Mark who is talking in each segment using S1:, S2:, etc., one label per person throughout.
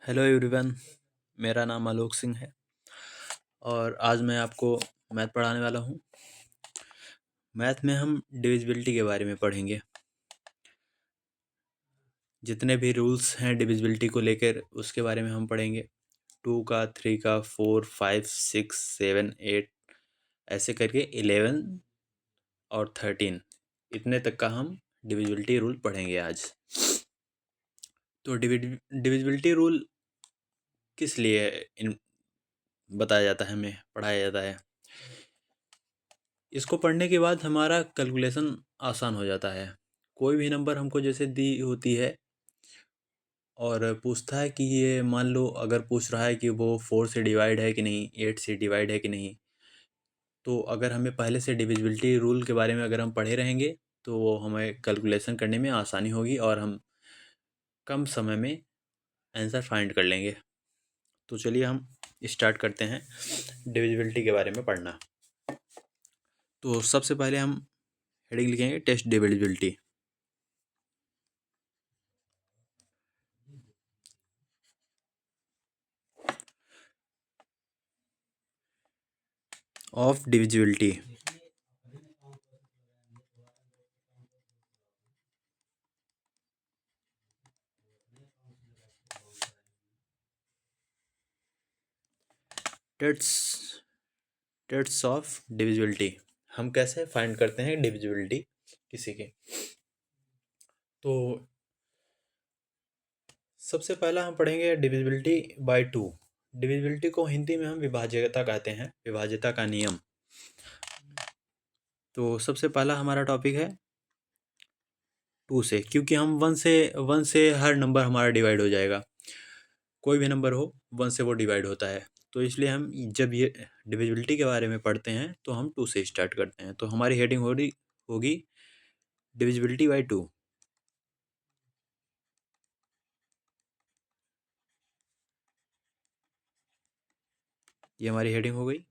S1: Hello everyone. मेरा नाम आलोक सिंह है और आज मैं आपको मैथ पढ़ाने वाला हूँ। मैथ में हम डिविजिबिलिटी के बारे में पढ़ेंगे। जितने भी रूल्स हैं डिविजिबिलिटी को लेकर उसके बारे में हम पढ़ेंगे। 2 का, 3 का, 4, 5, 6, 7, 8 ऐसे करके 11 और 13 इतने तक का हम डिविजिबिलिटी रूल पढ़ेंगे आज। तो डिविजिबिलिटी रूल किस लिए इन बताया जाता है, हमें पढ़ाया जाता है। इसको पढ़ने के बाद हमारा कैलकुलेशन आसान हो जाता है। कोई भी नंबर हमको जैसे दी होती है और पूछता है कि ये मान लो, अगर पूछ रहा है कि वो 4 से डिवाइड है कि नहीं, 8 से डिवाइड है कि नहीं, तो अगर हमें पहले से डिविजिबिलिटी रूल के बारे में अगर हम पढ़े रहेंगे तो वो हमें कैलकुलेशन करने में आसानी होगी और हम कम समय में आंसर फाइंड कर लेंगे। तो चलिए हम स्टार्ट करते हैं डिविजिबिलिटी के बारे में पढ़ना। तो सबसे पहले हम हेडिंग लिखेंगे test divisibility of divisibility. Tests tests of divisibility, हम कैसे फाइंड करते हैं डिविजिबिलिटी किसी की। तो सबसे पहला हम पढ़ेंगे डिविजिबिलिटी बाय 2। डिविजिबिलिटी को हिंदी में हम विभाज्यता कहते हैं, विभाज्यता का नियम। तो सबसे पहला हमारा टॉपिक है 2 से, क्योंकि हम 1 से हर नंबर हमारा डिवाइड हो जाएगा। कोई भी नंबर हो 1 से वो डिवाइड होता है। तो इसलिए हम जब ये डिविजिबिलिटी के बारे में पढ़ते हैं तो हम 2 से स्टार्ट करते हैं। तो हमारी हेडिंग होगी डिविजिबिलिटी बाय 2। ये हमारी हेडिंग हो गई।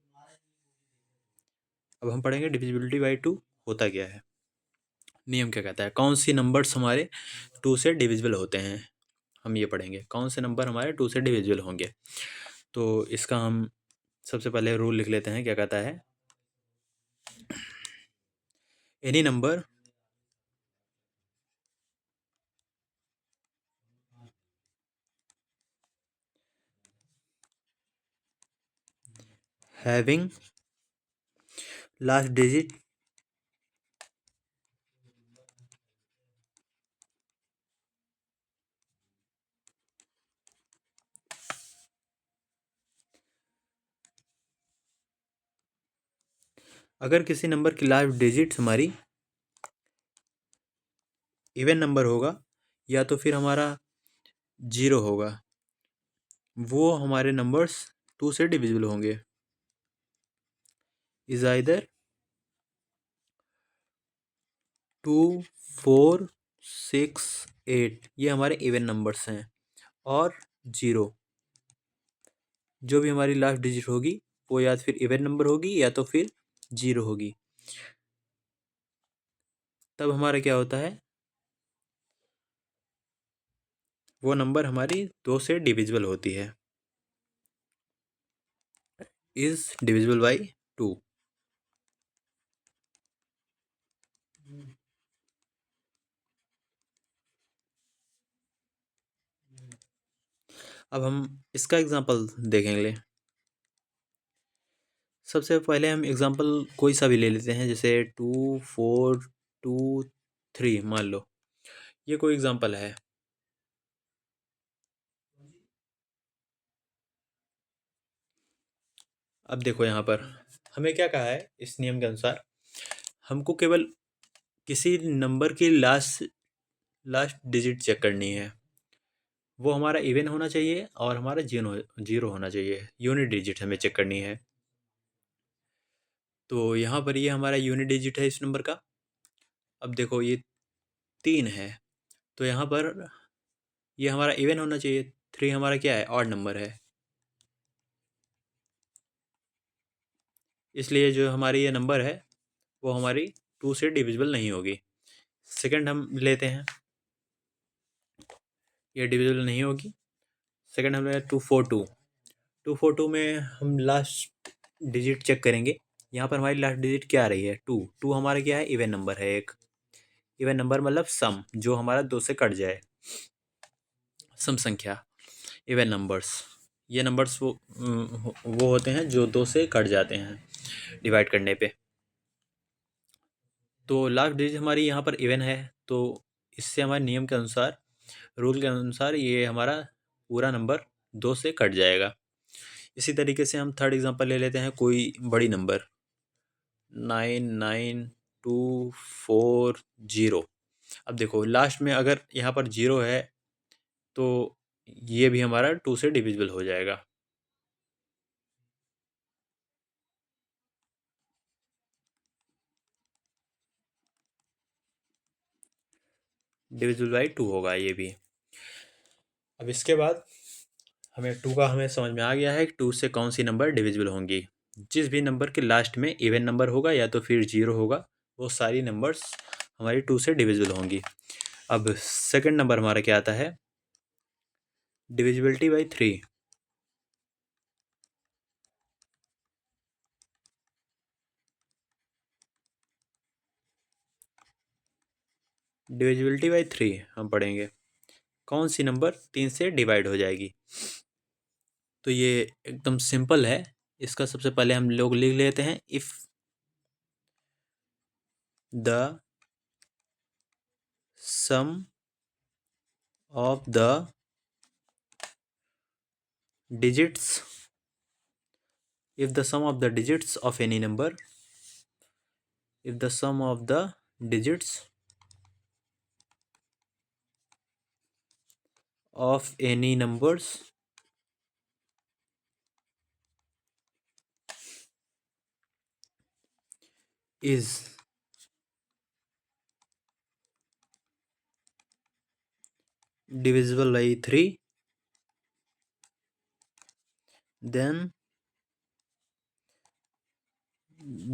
S1: अब हम पढ़ेंगे डिविजिबिलिटी बाय 2 होता क्या है, नियम क्या कहता है, कौन सी नंबर्स हमारे 2 से डिविजिबल होते हैं। हम ये पढ़ेंगे कौन से नंबर हमारे 2 से डिविजिबल होंगे। तो इसका हम सबसे पहले रूल लिख लेते हैं। क्या कहता है, any number having last digit अगर किसी नंबर की लास्ट डिजिट हमारी इवन नंबर होगा या तो फिर हमारा 0 होगा, वो हमारे नंबर्स 2 से डिविजिबल होंगे। इज आइदर 2, 4, 6, 8 ये हमारे इवन नंबर्स हैं, और 0 जो भी हमारी लास्ट डिजिट होगी वो या फिर इवन नंबर होगी या तो फिर 0 होगी। तब हमारा क्या होता है, वो नंबर हमारी 2 से डिविजिबल होती है। Is divisible by 2। अब हम इसका एग्जांपल देखेंगे। सबसे पहले हम एग्जांपल कोई सा भी ले लेते हैं, जैसे 2, 4, 2, 3 मान लो ये कोई एग्जांपल है। अब देखो यहाँ पर हमें क्या कहा है, इस नियम के अनुसार हमको केवल किसी नंबर की लास्ट लास्ट डिजिट चेक करनी है। वो हमारा इवन होना चाहिए और हमारा जीरो होना चाहिए। यूनिट डिजिट हमें चेक करनी है। तो यहाँ पर ये हमारा यूनिट डिजिट है इस नंबर का। अब देखो ये 3 है, तो यहाँ पर ये हमारा इवन होना चाहिए। 3 हमारा क्या है, ऑड नंबर है, इसलिए जो हमारी ये नंबर है वो हमारी 2 से डिविजिबल नहीं होगी। सेकंड हम लेते हैं, ये डिविजिबल नहीं होगी। सेकंड हमें 242। 242 में हम लास्ट डिजिट चेक करेंगे। यहाँ पर हमारी लास्ट डिजिट क्या आ रही है? 2। 2 हमारा क्या है? इवन नंबर है एक। इवन नंबर मतलब सम, जो हमारा 2 से कट जाए, सम संख्या, इवन नंबर्स। ये नंबर्स वो होते हैं जो 2 से कट जाते हैं डिवाइड करने पे। तो लास्ट डिजिट हमारी यहाँ पर इवन है, तो इससे हमारे नियम के अनुसार, रूल के अनुसार, ये हमारा पूरा नंबर 2 से कट जाएगा। इसी तरीके से हम थर्ड एग्जांपल ले लेते हैं, कोई बड़ी नंबर 99240। अब देखो लास्ट में अगर यहाँ पर 0 है तो ये भी हमारा 2 से डिविजिबल हो जाएगा। डिविजिबल बाई 2 होगा ये भी। अब इसके बाद हमें 2 का हमें समझ में आ गया है कि 2 से कौन सी नंबर डिविजिबल होंगी। जिस भी नंबर के लास्ट में इवन नंबर होगा या तो फिर 0 होगा, वो सारी नंबर्स हमारी 2 से डिविजिबल होंगी। अब सेकंड नंबर हमारा क्या आता है? Divisibility by 3। डिविजिबिलिटी बाई 3 हम पढ़ेंगे, कौन सी नंबर 3 से डिवाइड हो जाएगी। तो ये एकदम सिंपल है। इसका सबसे पहले हम लोग लिख लेते हैं, if the sum of the digits, if the sum of the digits of any number, if the sum of the digits of any numbers is divisible by 3, then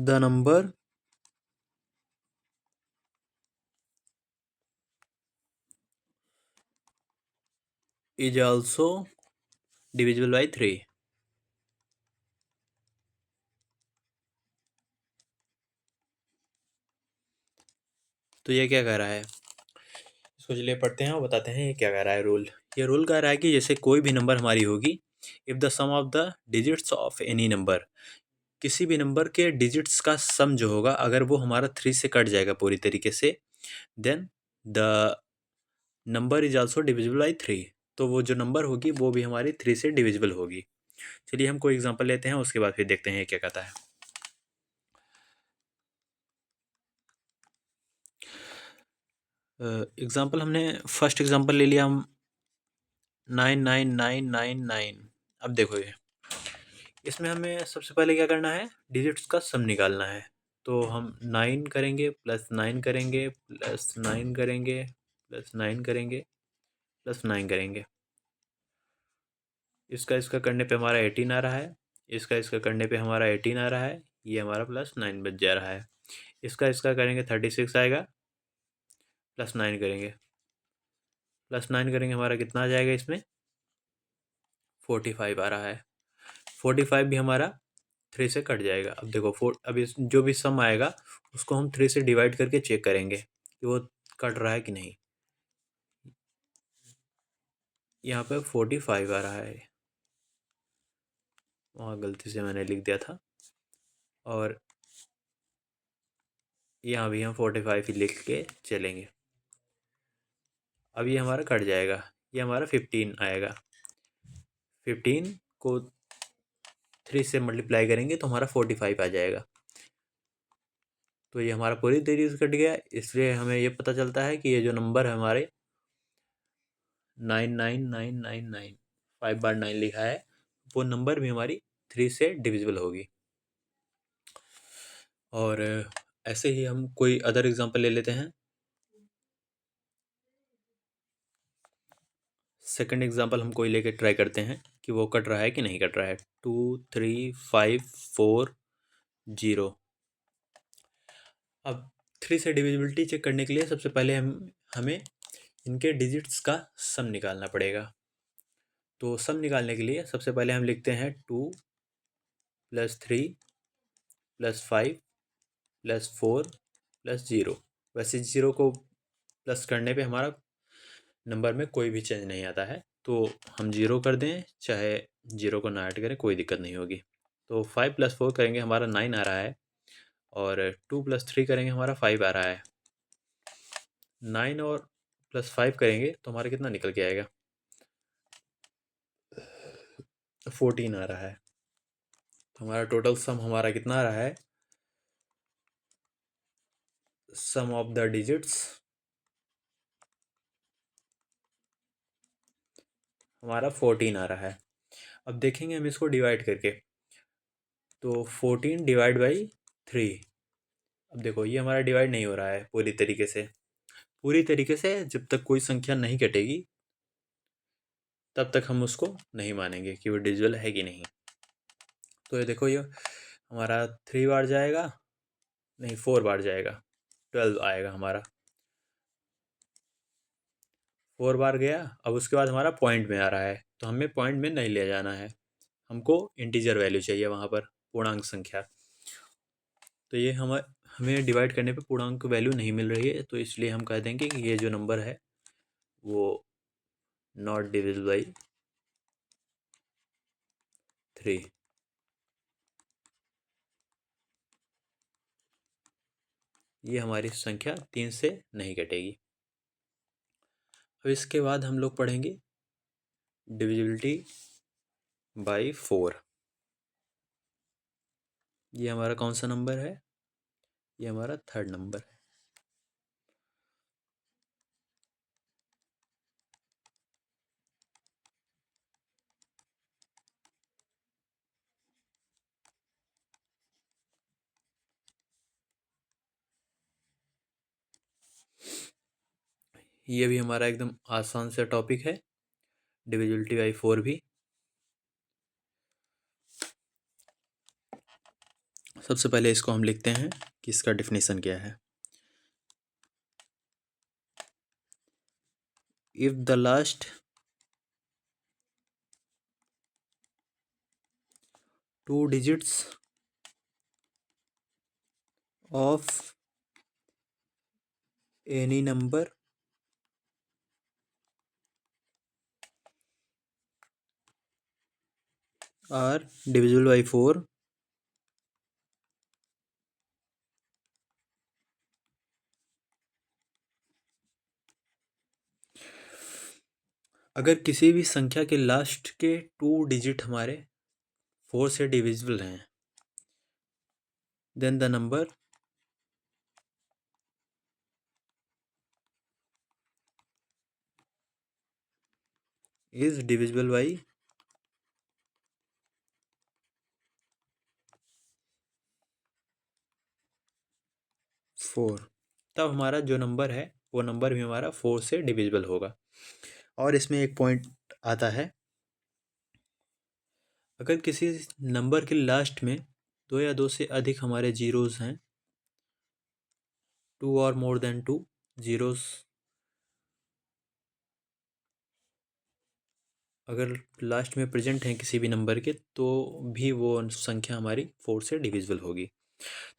S1: the number is also divisible by 3। तो ये क्या कह रहा है, इसको चलिए पढ़ते हैं और बताते हैं ये क्या कह रहा है रूल। ये रूल कह रहा है कि जैसे कोई भी नंबर हमारी होगी, if the sum of the digits of any number, किसी भी नंबर के डिजिट्स का सम जो होगा, अगर वो हमारा 3 से कट जाएगा पूरी तरीके से, then the number is also divisible by 3। तो वो जो नंबर होगी वो भी हमारी 3 से डिविजिबल होगी। चलिए हम कोई एग्जांपल लेते हैं, उसके बाद फिर देखते हैं ये क्या कहता है। एग्जांपल हमने फर्स्ट एग्जांपल ले लिया हम 99999। अब देखो ये, इसमें हमें सबसे पहले क्या करना है? डिजिट्स का सम निकालना है। तो हम 9 करेंगे, प्लस 9 करेंगे, प्लस 9 करेंगे, प्लस 9 करेंगे, प्लस 9 करेंगे। इसका करने पे हमारा 18 आ रहा है, इसका करने पे हमारा 18 आ रहा है, ये हमारा प्लस 9 बच जा रहा है। इसका करेंगे 36 आएगा, प्लस 9 करेंगे, प्लस 9 करेंगे, हमारा कितना आ जाएगा इसमें? 45 आ रहा है। 45 भी हमारा 3 से कट जाएगा। अब देखो अब इस जो भी सम आएगा उसको हम 3 से डिवाइड करके चेक करेंगे कि वो कट रहा है कि नहीं। यहाँ पे 45 आ रहा है, वहाँ गलती से मैंने लिख दिया था, और यहाँ भी हम 45 ही लिख के चलेंगे। अब ये हमारा कट जाएगा, ये हमारा 15 आएगा। 15 को 3 से मल्टीप्लाई करेंगे तो हमारा 45 आ जाएगा। तो ये हमारा पूरी तरीके से कट गया, इसलिए हमें ये पता चलता है कि ये जो नंबर है हमारे 99999, 5 बार 9 लिखा है, वो नंबर भी हमारी 3 से डिविजिबल होगी। और ऐसे ही हम कोई अदर एग्जांपल ले लेते हैं। सेकंड एग्जांपल हम कोई लेके ट्राई करते हैं कि वो कट रहा है कि नहीं कट रहा है। 23540। अब 3 से डिविजिबिलिटी चेक करने के लिए सबसे पहले हमें इनके डिजिट्स का सम निकालना पड़ेगा। तो सम निकालने के लिए सबसे पहले हम लिखते हैं 2 + 3 + 5 + 4 + 0। वैसे 0 को प्लस करने पे हमारा नंबर में कोई भी चेंज नहीं आता है, तो हम 0 कर दें, चाहे 0 को ना ऐड करें, कोई दिक्कत नहीं होगी। तो 5 + 4 करेंगे हमारा 9 आ रहा है, और 2 + 3 करेंगे हमारा 5 आ रहा है। 9 और +5 करेंगे तो हमारा कितना निकल के आएगा? 14 आ रहा है। तो हमारा टोटल सम हमारा कितना आ रहा है? सम ऑफ द डिजिट्स हमारा 14 आ रहा है। अब देखेंगे हम इसको डिवाइड करके, तो 14 डिवाइड बाई 3। अब देखो ये हमारा डिवाइड नहीं हो रहा है पूरी तरीके से। पूरी तरीके से जब तक कोई संख्या नहीं कटेगी तब तक हम उसको नहीं मानेंगे कि वो डिविजिबल है कि नहीं। तो ये देखो, ये हमारा 3 बार जाएगा, नहीं 4 बार जाएगा, 12 आएगा हमारा। 4 बार गया। अब उसके बाद हमारा पॉइंट में आ रहा है, तो हमें पॉइंट में नहीं ले जाना है, हमको इंटीजर वैल्यू चाहिए वहाँ पर, पूर्णांक संख्या। तो ये हमें डिवाइड करने पे पूर्णांक वैल्यू नहीं मिल रही है, तो इसलिए हम कह देंगे कि ये जो नंबर है वो नॉट डिविजिबल बाई 3। ये हमारी संख्या 3 से नहीं कटेगी। अब इसके बाद हम लोग पढ़ेंगे डिविजिबिलिटी बाई 4। ये हमारा कौन सा नंबर है? ये हमारा थर्ड नंबर है। ये भी हमारा एकदम आसान सा टॉपिक है, डिविजिबिलिटी बाई 4 भी। सबसे पहले इसको हम लिखते हैं कि इसका डेफिनेशन क्या है। If the last 2 digits of any number are divisible by 4, अगर किसी भी संख्या के लास्ट के 2 डिजिट हमारे 4 से डिविजिबल हैं, then the number is divisible by 4। तब हमारा जो नंबर है वो नंबर भी हमारा 4 से डिविजिबल होगा। और इसमें एक पॉइंट आता है, अगर किसी नंबर के लास्ट में 2 या 2 से अधिक हमारे जीरोस हैं, 2 और मोर देन 2 जीरोस अगर लास्ट में प्रेजेंट हैं किसी भी नंबर के, तो भी वो संख्या हमारी 4 से डिविजिबल होगी।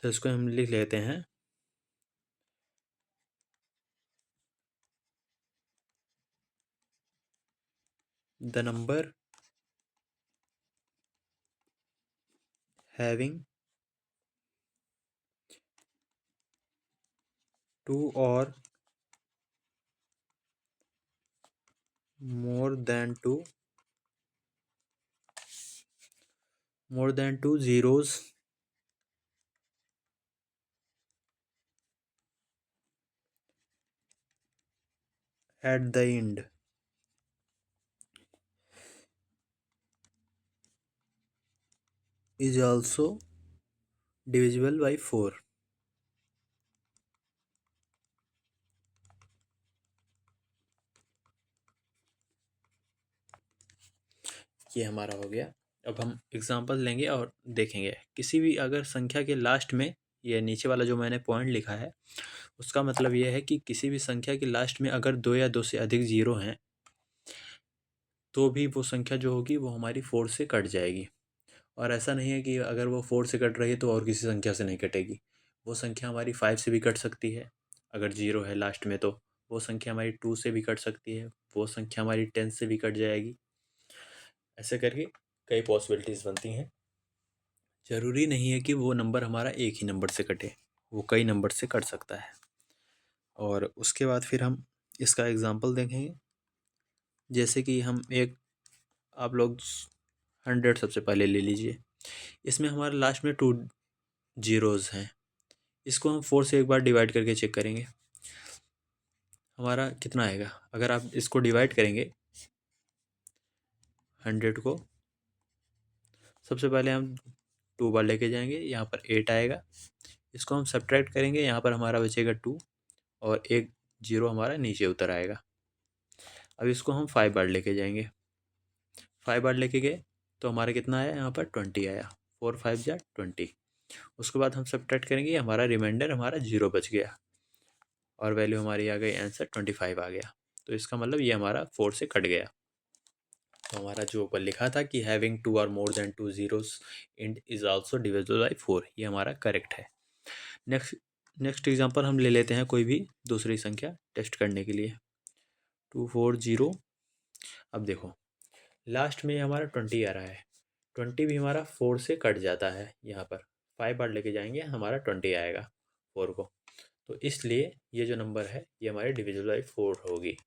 S1: तो इसको हम लिख लेते हैं, द नंबर हैविंग 2 और more than 2 zeros at the end is also divisible by 4। ये हमारा हो गया। अब हम एग्जांपल लेंगे और देखेंगे, किसी भी अगर संख्या के लास्ट में, ये नीचे वाला जो मैंने पॉइंट लिखा है उसका मतलब ये है कि किसी भी संख्या के लास्ट में अगर 2 या 2 से अधिक जीरो हैं, तो भी वो संख्या जो होगी वो हमारी 4 से कट जाएगी। और ऐसा नहीं है कि अगर वो 4 से कट रही है तो और किसी संख्या से नहीं कटेगी। वो संख्या हमारी 5 से भी कट सकती है, अगर 0 है लास्ट में तो। वो संख्या हमारी 2 से भी कट सकती है, वो संख्या हमारी 10 से भी कट जाएगी। ऐसे करके कई पॉसिबिलिटीज़ बनती हैं। ज़रूरी नहीं है कि वो नंबर हमारा एक ही नंबर से कटे, वो कई नंबर से कट सकता है। और उसके बाद फिर हम इसका एग्ज़ाम्पल देखेंगे। जैसे कि हम एक, आप लोग 100 सबसे पहले ले लीजिए। इसमें हमारे लास्ट में 2 ज़ीरोज़ हैं। इसको हम 4 से एक बार डिवाइड करके चेक करेंगे, हमारा कितना आएगा। अगर आप इसको डिवाइड करेंगे 100 को, सबसे पहले हम 2 बार लेके जाएंगे, यहाँ पर 8 आएगा। इसको हम सब्ट्रैक्ट करेंगे, यहाँ पर हमारा बचेगा 2 और एक 0 हमारा नीचे उतर आएगा। अब इसको हम 5 बार लेके जाएंगे, 5 बार लेके गए तो हमारा कितना आया, यहाँ पर 20 आया। 4 5 जा 20। उसके बाद हम सब्ट्रैक्ट करेंगे, हमारा रिमाइंडर हमारा 0 बच गया और वैल्यू हमारी आ गई, आंसर 25 आ गया। तो इसका मतलब ये हमारा 4 से कट गया। तो हमारा जो ऊपर लिखा था कि हैविंग 2 और more than 2 zeros end is also divisible by 4, ये हमारा करेक्ट है। नेक्स्ट नेक्स्ट एग्जांपल हम ले लेते हैं कोई भी दूसरी संख्या टेस्ट करने के लिए। 240। अब देखो लास्ट में हमारा 20 आ रहा है, 20 भी हमारा 4 से कट जाता है। यहाँ पर 5 बार लेके जाएंगे, हमारा 20 आएगा 4 को। तो इसलिए ये जो नंबर है ये हमारी डिविजिबल बाई 4 होगी।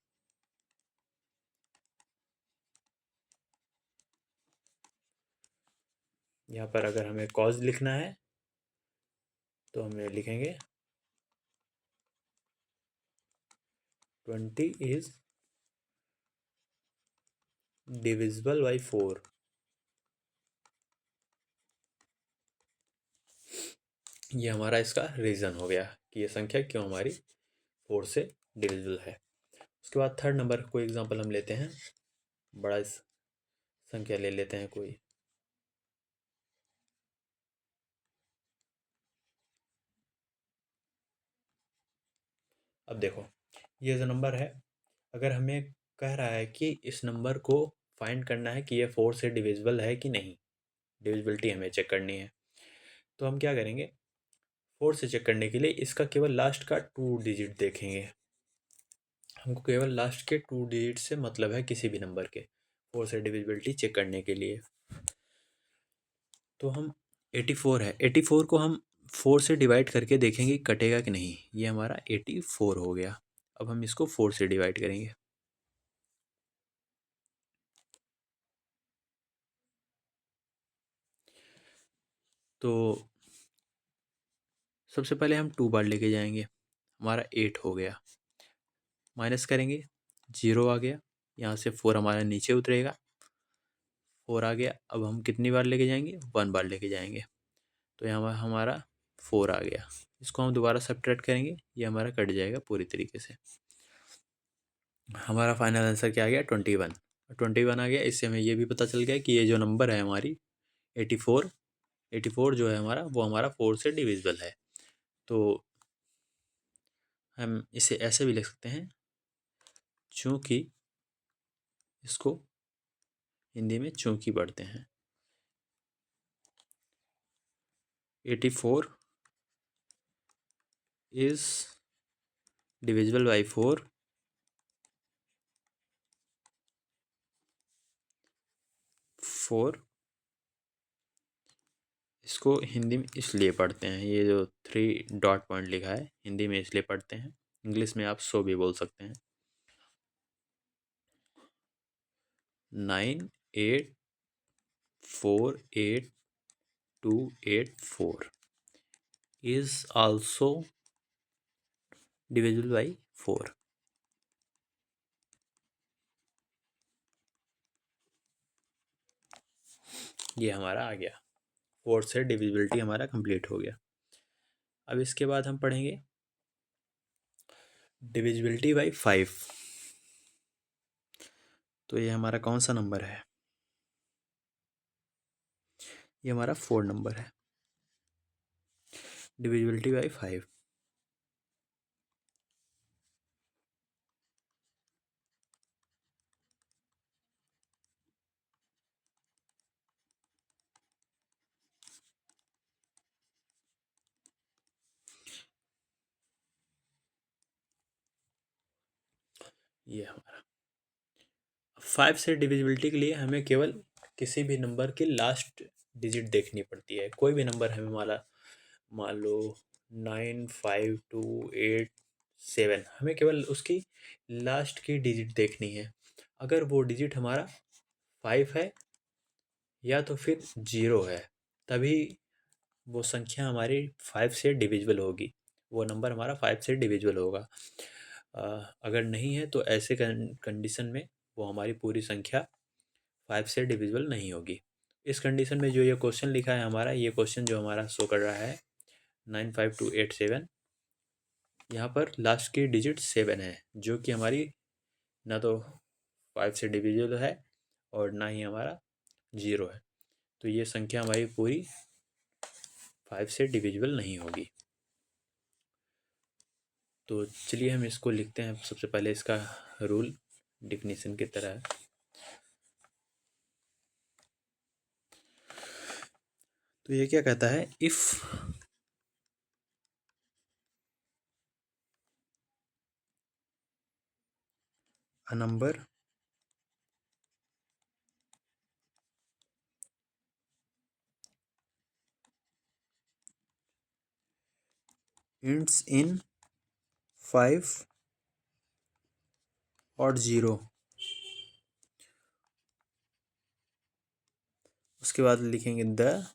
S1: यहाँ पर अगर हमें कॉज लिखना है तो हमें लिखेंगे 20 इज डिविजिबल बाई 4। ये हमारा इसका रीज़न हो गया कि ये संख्या क्यों हमारी 4 से डिविजिबल है। उसके बाद थर्ड नंबर कोई एग्जांपल हम लेते हैं, बड़ा संख्या ले लेते हैं कोई। अब देखो ये जो नंबर है, अगर हमें कह रहा है कि इस नंबर को फाइंड करना है कि ये 4 से डिविजिबल है कि नहीं, डिविजिबिलिटी हमें चेक करनी है, तो हम क्या करेंगे, 4 से चेक करने के लिए इसका केवल लास्ट का 2 डिजिट देखेंगे। हमको केवल लास्ट के 2 डिजिट से मतलब है किसी भी नंबर के 4 से डिविजिबिलिटी चेक करने के लिए। तो हम 84 है, 84 को हम 4 से डिवाइड करके देखेंगे कटेगा कि नहीं। ये हमारा 84 हो गया। अब हम इसको 4 से डिवाइड करेंगे, तो सबसे पहले हम 2 बार लेके जाएंगे, हमारा 8 हो गया। माइनस करेंगे, 0 आ गया, यहाँ से 4 हमारा नीचे उतरेगा, 4 आ गया। अब हम कितनी बार लेके जाएंगे, 1 बार लेके जाएंगे, तो यहाँ हमारा 4 आ गया। इसको हम दोबारा सब्ट्रैक्ट करेंगे, ये हमारा कट जाएगा पूरी तरीके से। हमारा फाइनल आंसर क्या आ गया, 21। 21 आ गया। इससे हमें ये भी पता चल गया कि ये जो नंबर है हमारी 84, 84 जो है हमारा वो हमारा 4 से डिविजिबल है। तो हम इसे ऐसे भी लिख सकते हैं, चूँकि इसको हिंदी में चूँकि पढ़ते हैं, 84 इज डिविजिबल बाई 4 4। इसको हिंदी में इसलिए पढ़ते हैं, ये जो 3 डॉट पॉइंट लिखा है हिंदी में इसलिए पढ़ते हैं, इंग्लिश में आप सो भी बोल सकते हैं। 984828 is also divisible by 4। ये हमारा आ गया, 4 से डिविजिबिलिटी हमारा कंप्लीट हो गया। अब इसके बाद हम पढ़ेंगे डिविजिबिलिटी बाई 5। तो ये हमारा कौन सा नंबर है, ये हमारा 4 नंबर है, डिविजिबिलिटी बाई 5। ये हमारा 5 से डिविजिबिलिटी के लिए हमें केवल किसी भी नंबर की लास्ट डिजिट देखनी पड़ती है। कोई भी नंबर हमें मान लो 95287, हमें केवल उसकी लास्ट की डिजिट देखनी है। अगर वो डिजिट हमारा 5 है या तो फिर 0 है, तभी वो संख्या हमारी 5 से डिविजिबल होगी, वो नंबर हमारा 5 से डिविजिबल होगा। अगर नहीं है तो ऐसे कंडीशन में वो हमारी पूरी संख्या 5 से डिविजिबल नहीं होगी। इस कंडीशन में जो ये क्वेश्चन लिखा है हमारा, ये क्वेश्चन जो हमारा शो कर रहा है 95287, यहाँ पर लास्ट की डिजिट 7 है, जो कि हमारी ना तो 5 से डिविजिबल है और ना ही हमारा 0 है। तो ये संख्या हमारी पूरी 5 से डिविजिबल नहीं होगी। तो चलिए हम इसको लिखते हैं। सबसे पहले इसका रूल डिफिनीशन की तरह है। तो ये क्या कहता है, if a number ends in 5 और 0, उसके बाद लिखेंगे द,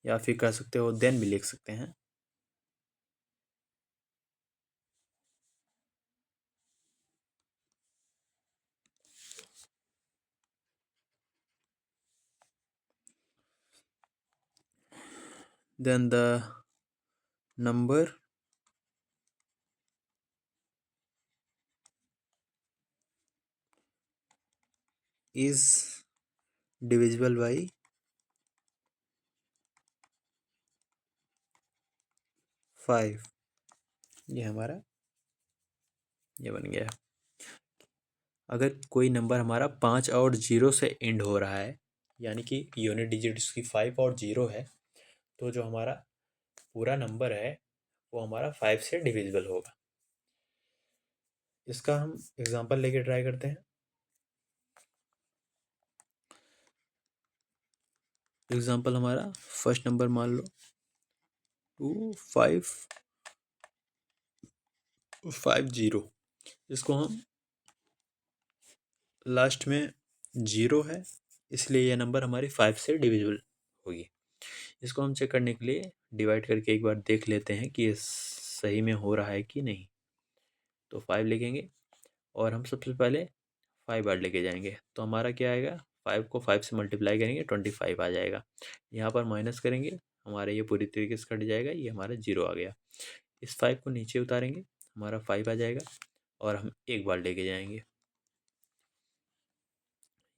S1: या फिर कह सकते हो देन भी लिख सकते हैं। Then the number is divisible by 5। ये हमारा ये बन गया। अगर कोई नंबर हमारा 5 और 0 से एंड हो रहा है, यानी कि यूनिट डिजिट उसकी 5 और 0 है, तो जो हमारा पूरा नंबर है वो हमारा 5 से डिविजिबल होगा। इसका हम एग्जांपल लेके ट्राई करते हैं। एग्जांपल हमारा फर्स्ट नंबर मान लो 2550, इसको हम लास्ट में 0 है, इसलिए यह नंबर हमारी 5 से डिविजिबल होगी। इसको हम चेक करने के लिए डिवाइड करके एक बार देख लेते हैं कि ये सही में हो रहा है कि नहीं। तो 5 लिखेंगे और हम सबसे पहले 5 बार लेके जाएंगे, तो हमारा क्या आएगा, 5 को 5 से मल्टीप्लाई करेंगे 25 आ जाएगा। यहाँ पर माइनस करेंगे, हमारा ये पूरी तरीके से कट जाएगा, ये हमारा 0 आ गया। इस 5 को नीचे उतारेंगे, हमारा 5 आ जाएगा और हम एक बार लेके जाएंगे,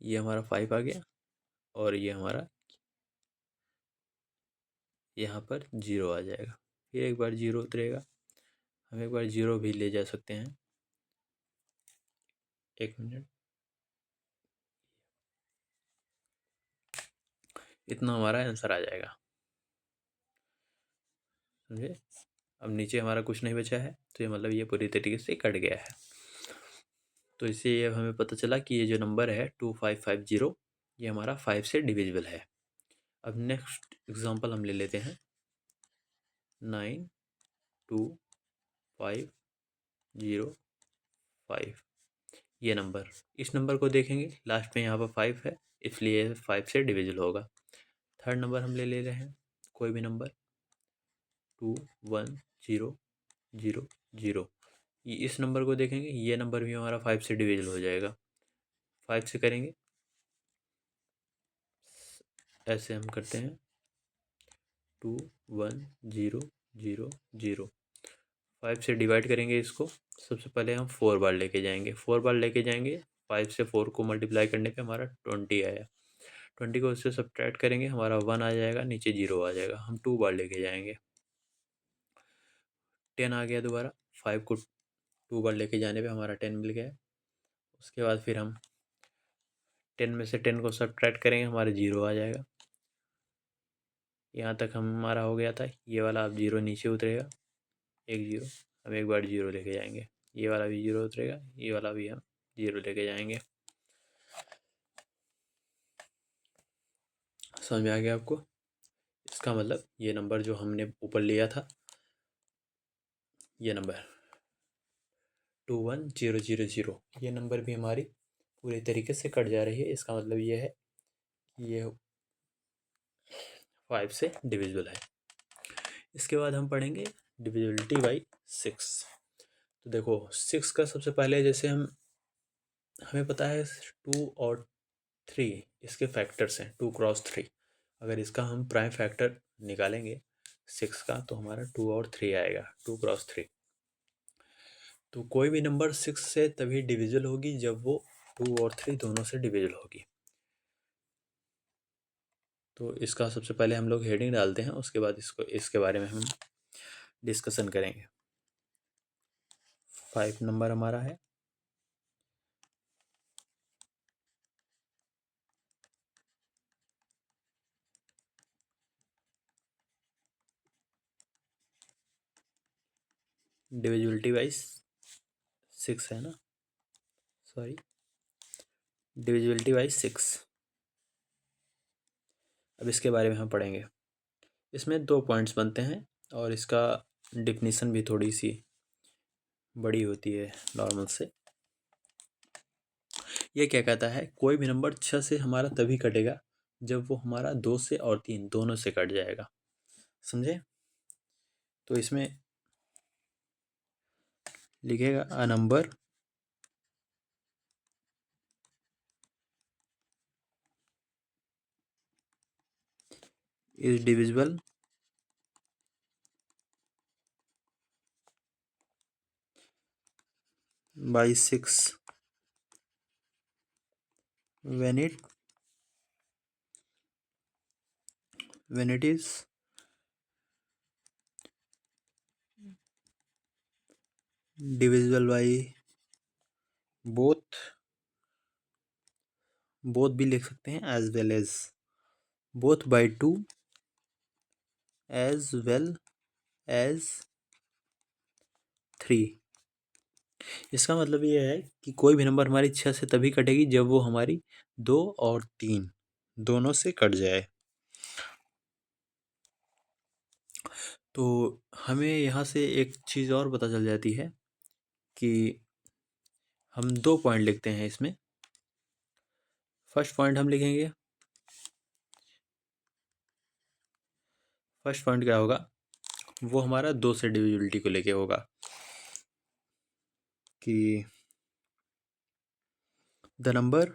S1: ये हमारा 5 आ गया और ये हमारा यहाँ पर 0 आ जाएगा। फिर एक बार 0 उतरेगा, हम एक बार 0 भी ले जा सकते हैं। एक मिनट, इतना हमारा आंसर आ जाएगा, समझे। अब नीचे हमारा कुछ नहीं बचा है, तो ये मतलब ये पूरी तरीके से कट गया है। तो इससे ये हमें पता चला कि ये जो नंबर है 2550, ये हमारा 5 से डिविजिबल है। अब नेक्स्ट एग्जांपल हम ले लेते हैं 92505। ये नंबर, इस नंबर को देखेंगे लास्ट में यहाँ पर 5 है, इसलिए 5 से डिविजिबल होगा। थर्ड नंबर हम ले रहे हैं, कोई भी नंबर 210000। इस नंबर को देखेंगे, ये नंबर भी हमारा 5 से डिविजिबल हो जाएगा। 5 से करेंगे, ऐसे हम करते हैं 21000। 5 से डिवाइड करेंगे इसको, सबसे पहले हम 4 बार लेके जाएंगे। 4 बार लेके जाएंगे, 5 से 4 को मल्टीप्लाई करने पे हमारा 20 आया। 20 को उससे सब्ट्रैक्ट करेंगे, हमारा 1 आ जाएगा, नीचे 0 आ जाएगा। हम 2 बार लेके जाएंगे, 10 आ गया दोबारा। 5 को 2 बार लेके जाने पे हमारा 10 मिल गया। उसके बाद फिर हम 10 में से 10 को सब्ट्रैक्ट करेंगे, हमारा 0 आ जाएगा। यहाँ तक हमारा हो गया था। ये वाला अब 0 नीचे उतरेगा, एक 0, हम एक बार 0 लेके जाएंगे, ये वाला भी 0 उतरेगा, ये वाला भी हम 0 लेके जाएंगे। समझ में आ गया आपको? इसका मतलब ये नंबर जो हमने ऊपर लिया था, ये नंबर 21000, ये नंबर भी हमारी पूरी तरीके से कट जा रही है। इसका मतलब ये है कि ये 5 से डिविजिबल है। इसके बाद हम पढ़ेंगे डिविजिबिलिटी बाई 6। तो देखो 6 का सबसे पहले जैसे हमें पता है 2 और 3 इसके फैक्टर्स हैं, 2 × 3। अगर इसका हम प्राइम फैक्टर निकालेंगे 6 का तो हमारा 2 और 3 आएगा, 2 × 3। तो कोई भी नंबर 6 से तभी डिविजिबल होगी जब वो 2 और 3 दोनों से डिविजिबल होगी। तो इसका सबसे पहले हम लोग हेडिंग डालते हैं, उसके बाद इसके बारे में हम डिस्कशन करेंगे। 5 नंबर हमारा है। डिविजिबिलिटी वाइज 6 है ना, सॉरी, डिविजिबिलिटी वाइज 6। अब इसके बारे में हम पढ़ेंगे। इसमें 2 पॉइंट्स बनते हैं और इसका डिफिनीसन भी थोड़ी सी बड़ी होती है नॉर्मल से। ये क्या कहता है, कोई भी नंबर 6 से हमारा तभी कटेगा जब वो हमारा 2 से और 3 दोनों से कट जाएगा। समझे? तो इसमें लिखेगा अ number is divisible by 6 when it is divisible by both भी लिख सकते हैं as well as both by 2 as well as 3। इसका मतलब ये है कि कोई भी नंबर हमारी 6 से तभी कटेगी जब वो हमारी 2 और 3 दोनों से कट जाए। तो हमें यहाँ से एक चीज़ और पता चल जाती है कि हम 2 पॉइंट लिखते हैं इसमें। फर्स्ट पॉइंट हम लिखेंगे, फर्स्ट पॉइंट क्या होगा, वो हमारा 2 से डिविजिबिलिटी को लेके होगा कि the number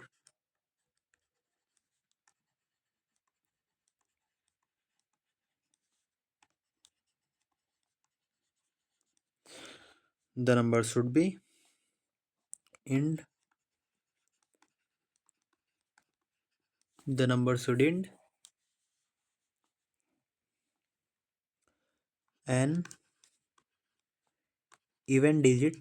S1: should be end, the number should end an even digit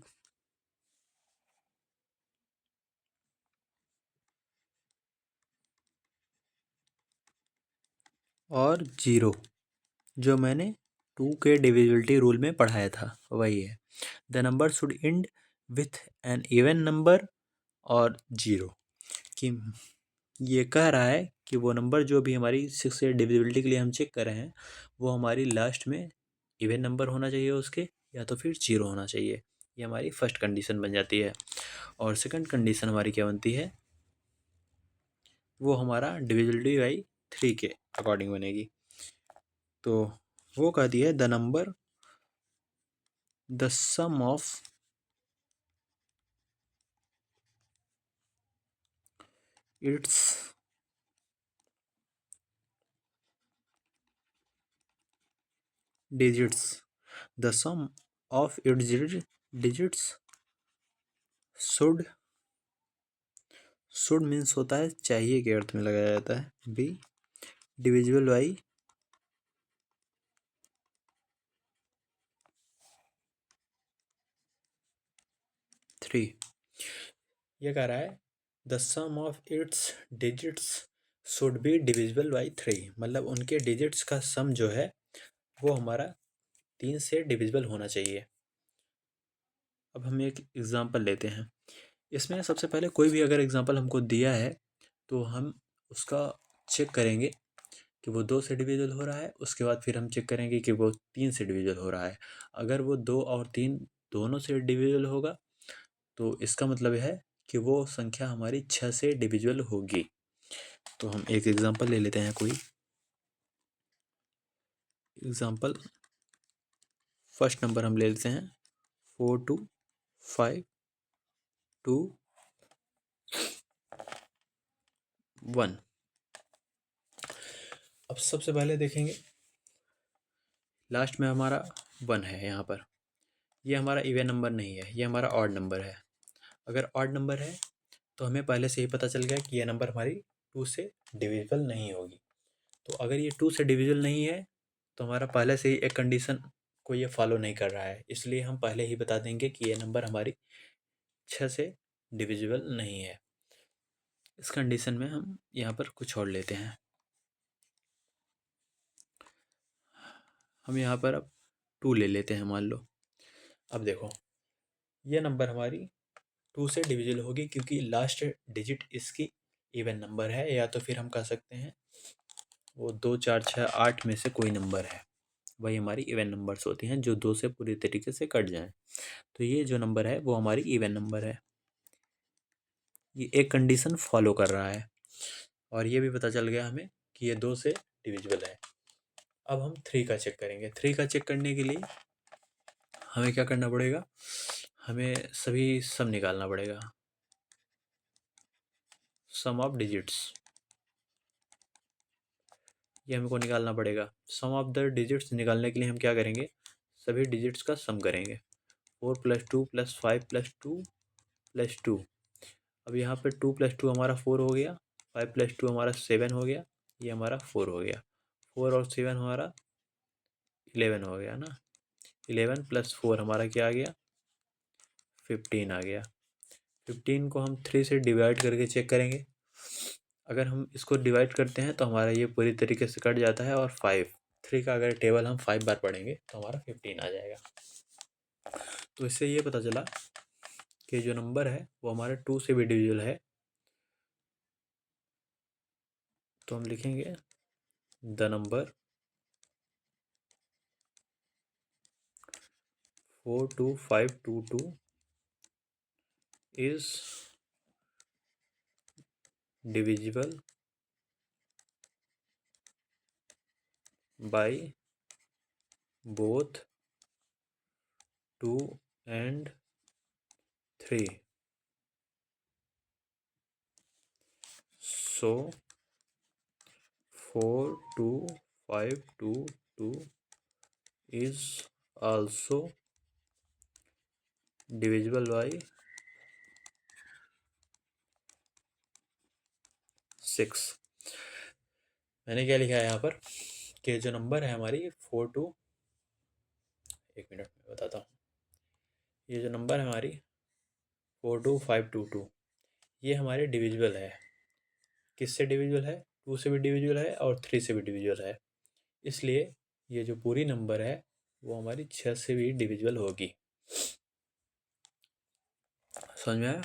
S1: और 0, जो मैंने 2 के डिविजिबिलिटी रूल में पढ़ाया था वही है। The number should and with an even number और 0, कि ये कह रहा है कि वो नंबर जो भी हमारी 6 से डिविजिबिलिटी के लिए हम चेक कर रहे हैं वो हमारी लास्ट में इवन नंबर होना चाहिए उसके, या तो फिर 0 होना चाहिए। ये हमारी फर्स्ट कंडीशन बन जाती है। और सेकंड कंडीशन हमारी क्या बनती है, वो हमारा डिविजिबिलिटी बाई 3 के अकॉर्डिंग बनेगी। तो वो कहती है the number the sum of its digits, the sum of its digits should means होता है चाहिए के अर्थ में लगाया जाता है, बी डिविजिबल बाई 3। ये कह रहा है the sum of its digits should be divisible by 3, मतलब उनके डिजिट्स का सम जो है वो हमारा 3 से डिविजिबल होना चाहिए। अब हम एक एग्ज़ाम्पल लेते हैं। इसमें सबसे पहले कोई भी अगर एग्ज़ाम्पल हमको दिया है तो हम उसका चेक करेंगे कि वो 2 से डिविज़िबल हो रहा है, उसके बाद फिर हम चेक करेंगे कि वो 3 से डिविज़िबल हो रहा है। अगर वो 2 और 3 दोनों से डिविज़िबल होगा तो इसका मतलब है कि वो संख्या हमारी 6 से डिविज़िबल होगी। तो हम एक एग्ज़ाम्पल ले लेते हैं कोई। एग्ज़ाम्पल फर्स्ट नंबर हम ले लेते हैं 4252 1। अब सबसे पहले देखेंगे लास्ट में हमारा 1 है यहाँ पर। ये हमारा इवन नंबर नहीं है, ये हमारा ऑड नंबर है। अगर ऑड नंबर है तो हमें पहले से ही पता चल गया कि ये नंबर हमारी 2 से डिविजिबल नहीं होगी। तो अगर ये 2 से डिविजिबल नहीं है तो हमारा पहले से ही एक कंडीशन को ये फॉलो नहीं कर रहा है, इसलिए हम पहले ही बता देंगे कि ये नंबर हमारी 6 से डिविजिबल नहीं है। इस कंडीशन में हम यहाँ पर कुछ और लेते हैं। हम यहाँ पर अब 2 ले लेते हैं मान लो। अब देखो ये नंबर हमारी 2 से डिविजिबल होगी क्योंकि लास्ट डिजिट इसकी इवन नंबर है, या तो फिर हम कह सकते हैं वो 2 4 6 8 में से कोई नंबर है, वही हमारी इवन नंबर्स होती हैं जो 2 से पूरी तरीके से कट जाएं। तो ये जो नंबर है वो हमारी इवन नंबर है। ये एक कंडीशन फॉलो कर रहा है और ये भी पता चल गया हमें कि ये 2 से डिविजिबल है। अब हम 3 का चेक करेंगे। 3 का चेक करने के लिए हमें क्या करना पड़ेगा, हमें सभी सम निकालना पड़ेगा, सम ऑफ डिजिट्स। ये हमको निकालना पड़ेगा। सम ऑफ द डिजिट्स निकालने के लिए हम क्या करेंगे, सभी डिजिट्स का सम करेंगे। 4 + 2 + 5 + 2 + 2। अब यहाँ पे 2 + 2 हमारा 4 हो गया, 5 + 2 हमारा 7 हो गया, ये हमारा 4 हो गया। 4 और 7 हमारा 11 हो गया ना। 11 + 4 हमारा क्या आ गया, 15 आ गया। 15 को हम 3 से डिवाइड करके चेक करेंगे। अगर हम इसको डिवाइड करते हैं तो हमारा ये पूरी तरीके से कट जाता है, और 3 का अगर टेबल हम 5 बार पढ़ेंगे तो हमारा 15 आ जाएगा। तो इससे ये पता चला कि जो नंबर है वो हमारे 2 से भी डिविजिबल है। तो हम लिखेंगे the number 42522 is divisible by both 2 and 3. So 42522 is also divisible by 6। मैंने क्या लिखा है यहाँ पर कि जो नंबर है हमारी 1 मिनट में बताता हूँ। ये जो नंबर है हमारी 42522, ये हमारे डिविजिबल है। किससे डिविजिबल है, 2 से भी डिविजिबल है और 3 से भी डिविजिबल है। इसलिए ये जो पूरी नंबर है वो हमारी 6 से भी डिविजिबल होगी। समझ में आया।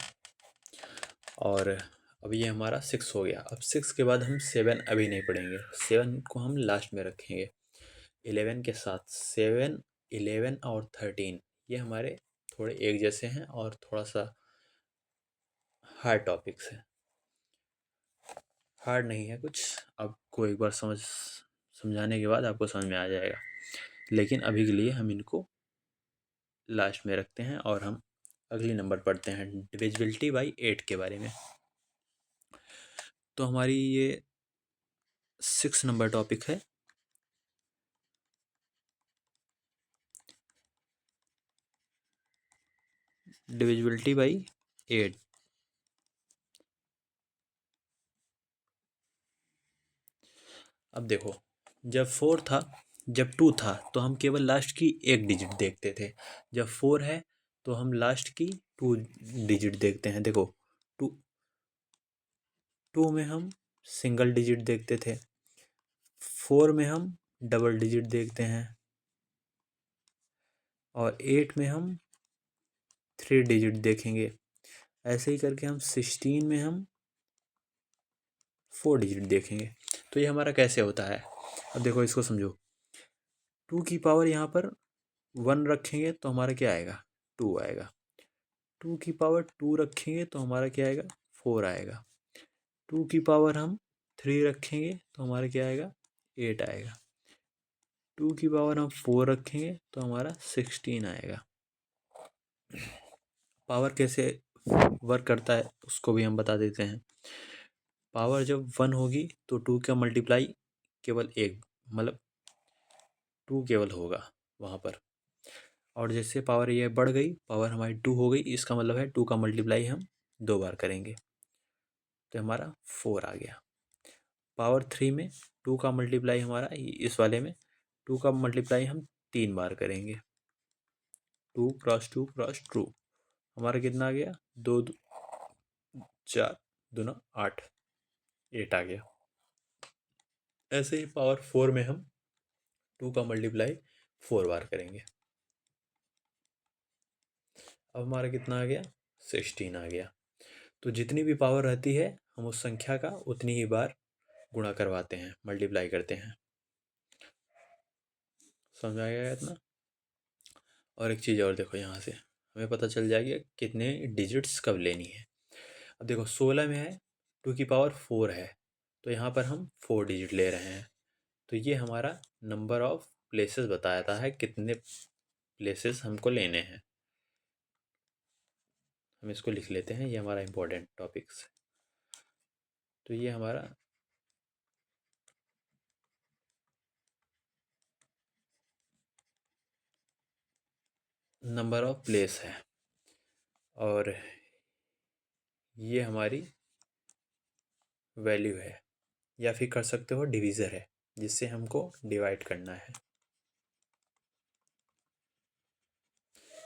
S1: और अब ये हमारा 6 हो गया। अब 6 के बाद हम 7 अभी नहीं पढ़ेंगे, 7 को हम लास्ट में रखेंगे 11 के साथ। 7 11 और 13 ये हमारे थोड़े एक जैसे हैं और थोड़ा सा हार्ड टॉपिक्स हैं। हार्ड नहीं है कुछ, आपको एक बार समझाने के बाद आपको समझ में आ जाएगा। लेकिन अभी के लिए हम इनको लास्ट में रखते हैं और हम अगली नंबर पढ़ते हैं डिविजिबिलिटी बाई 8 के बारे में। तो हमारी ये 6 नंबर टॉपिक है। Divisibility by 8। अब देखो, जब 4 था, जब 2 था तो हम केवल लास्ट की एक डिजिट देखते थे। जब 4 है तो हम लास्ट की 2 डिजिट देखते हैं। देखो 2 2 में हम सिंगल डिजिट देखते थे, 4 में हम डबल डिजिट देखते हैं, और 8 में हम 3 डिजिट देखेंगे। ऐसे ही करके हम 16 में हम 4 डिजिट देखेंगे। तो ये हमारा कैसे होता है, अब देखो इसको समझो। 2 की पावर यहाँ पर 1 रखेंगे तो हमारा क्या आएगा, 2 आएगा। 2 की पावर 2 रखेंगे तो हमारा क्या आएगा, 4 आएगा। 2 की पावर हम 3 रखेंगे तो हमारा क्या आएगा, 8 आएगा। 2 की पावर हम 4 रखेंगे तो हमारा 16 आएगा। पावर कैसे वर्क करता है उसको भी हम बता देते हैं। पावर जब 1 होगी तो 2 का मल्टीप्लाई केवल एक, मतलब 2 केवल होगा वहाँ पर। और जैसे पावर ये बढ़ गई, पावर हमारी 2 हो गई, इसका मतलब है 2 का मल्टीप्लाई हम 2 बार करेंगे तो हमारा 4 आ गया। पावर 3 में 2 का मल्टीप्लाई हमारा, इस वाले में 2 का मल्टीप्लाई हम 3 बार करेंगे। 2 क्रॉस 2 क्रॉस 2 हमारा कितना आ गया, 2 4 2 8, 8 आ गया। ऐसे ही पावर 4 में हम 2 का मल्टीप्लाई 4 बार करेंगे। अब हमारा कितना आ गया, 16 आ गया। तो जितनी भी पावर रहती है हम उस संख्या का उतनी ही बार गुणा करवाते हैं, मल्टीप्लाई करते हैं। समझ आएगा इतना। और एक चीज़ और देखो, यहाँ से हमें पता चल जाएगा कितने डिजिट्स कब लेनी है। अब देखो 16 में है, 2 की पावर 4 है, तो यहाँ पर हम 4 डिजिट ले रहे हैं। तो ये हमारा नंबर ऑफ प्लेसेस बताता है कितने प्लेसेस हमको लेने हैं। हम इसको लिख लेते हैं, ये हमारा इम्पोर्टेंट टॉपिक्स। तो ये हमारा नंबर ऑफ प्लेस है, और ये हमारी वैल्यू है, या फिर कर सकते हो डिवीज़र है, जिससे हमको डिवाइड करना है।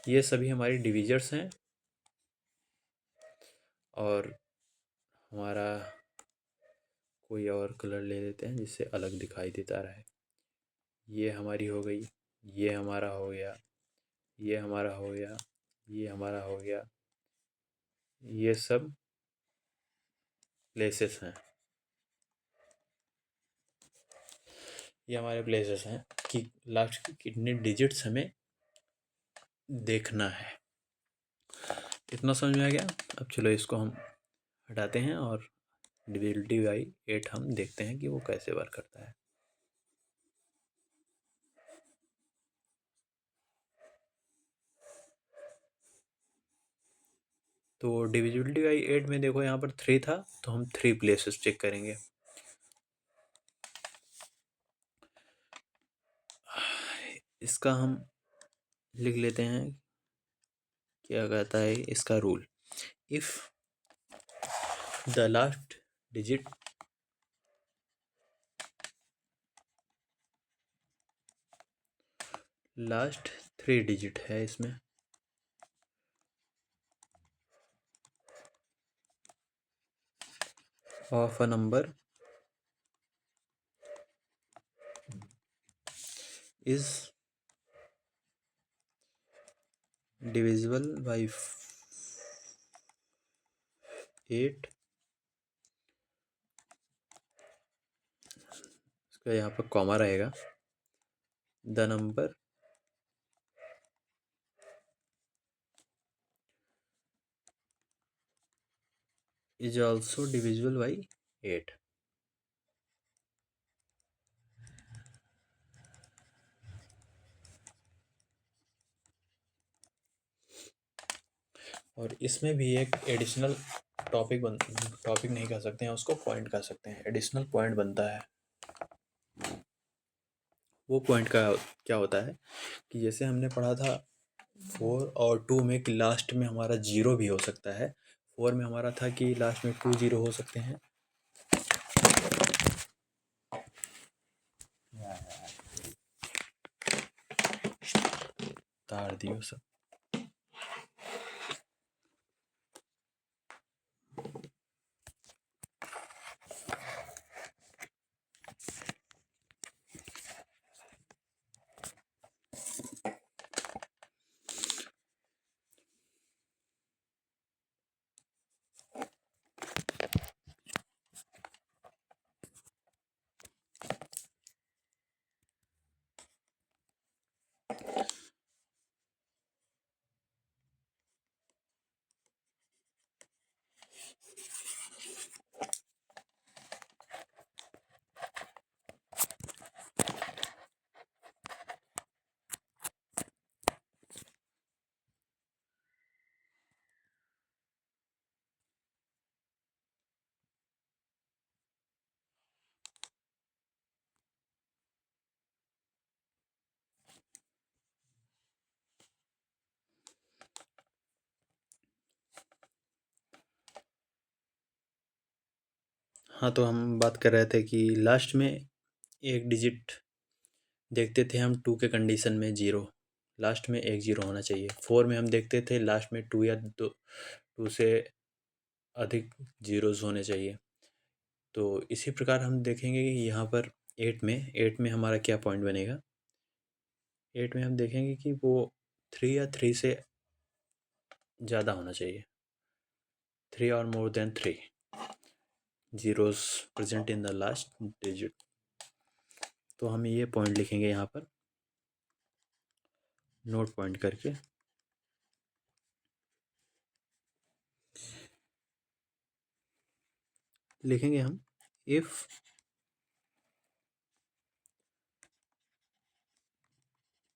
S1: ये सभी हमारी डिवीजर्स हैं। और हमारा कोई और कलर ले लेते हैं जिससे अलग दिखाई देता रहे। ये हमारी हो गई, ये हमारा हो गया, ये हमारा हो गया, ये हमारा हो गया। ये सब प्लेसेस हैं, ये हमारे प्लेसेस हैं कि लास्ट के कितने डिजिट्स हमें देखना है। इतना समझ में आ गया। अब चलो इसको हम हटाते हैं और डिविजिबिलिटी बाई 8 हम देखते हैं कि वो कैसे वर्क करता है। तो डिविजिबिलिटी बाई 8 में देखो यहाँ पर 3 था, तो हम 3 प्लेसेस चेक करेंगे। इसका हम लिख लेते हैं, क्या कहता है इसका rule. If the last digit last 3 digit है इसमें, of a number is divisible by 8, इसका यहाँ पर कॉमा रहेगा, the number is also divisible by 8। और इसमें भी एक एडिशनल टॉपिक नहीं कह सकते हैं उसको, पॉइंट कह सकते हैं, एडिशनल पॉइंट बनता है। वो पॉइंट का क्या होता है कि जैसे हमने पढ़ा था 4 और 2 में कि लास्ट में हमारा 0 भी हो सकता है। 4 में हमारा था कि लास्ट में 2 0 हो सकते हैं। तार दियो सब। हाँ, तो हम बात कर रहे थे कि लास्ट में एक डिजिट देखते थे हम 2 के कंडीशन में 0, लास्ट में एक 0 होना चाहिए। 4 में हम देखते थे लास्ट में 2 या 2 से अधिक ज़ीरोज़ होने चाहिए। तो इसी प्रकार हम देखेंगे कि यहाँ पर 8 में हमारा क्या पॉइंट बनेगा। 8 में हम देखेंगे कि वो 3 या 3 से ज़्यादा होना चाहिए, 3 और more then 3 zeros present in the last digit। तो हम ये पॉइंट लिखेंगे यहाँ पर नोट पॉइंट करके। लिखेंगे हम if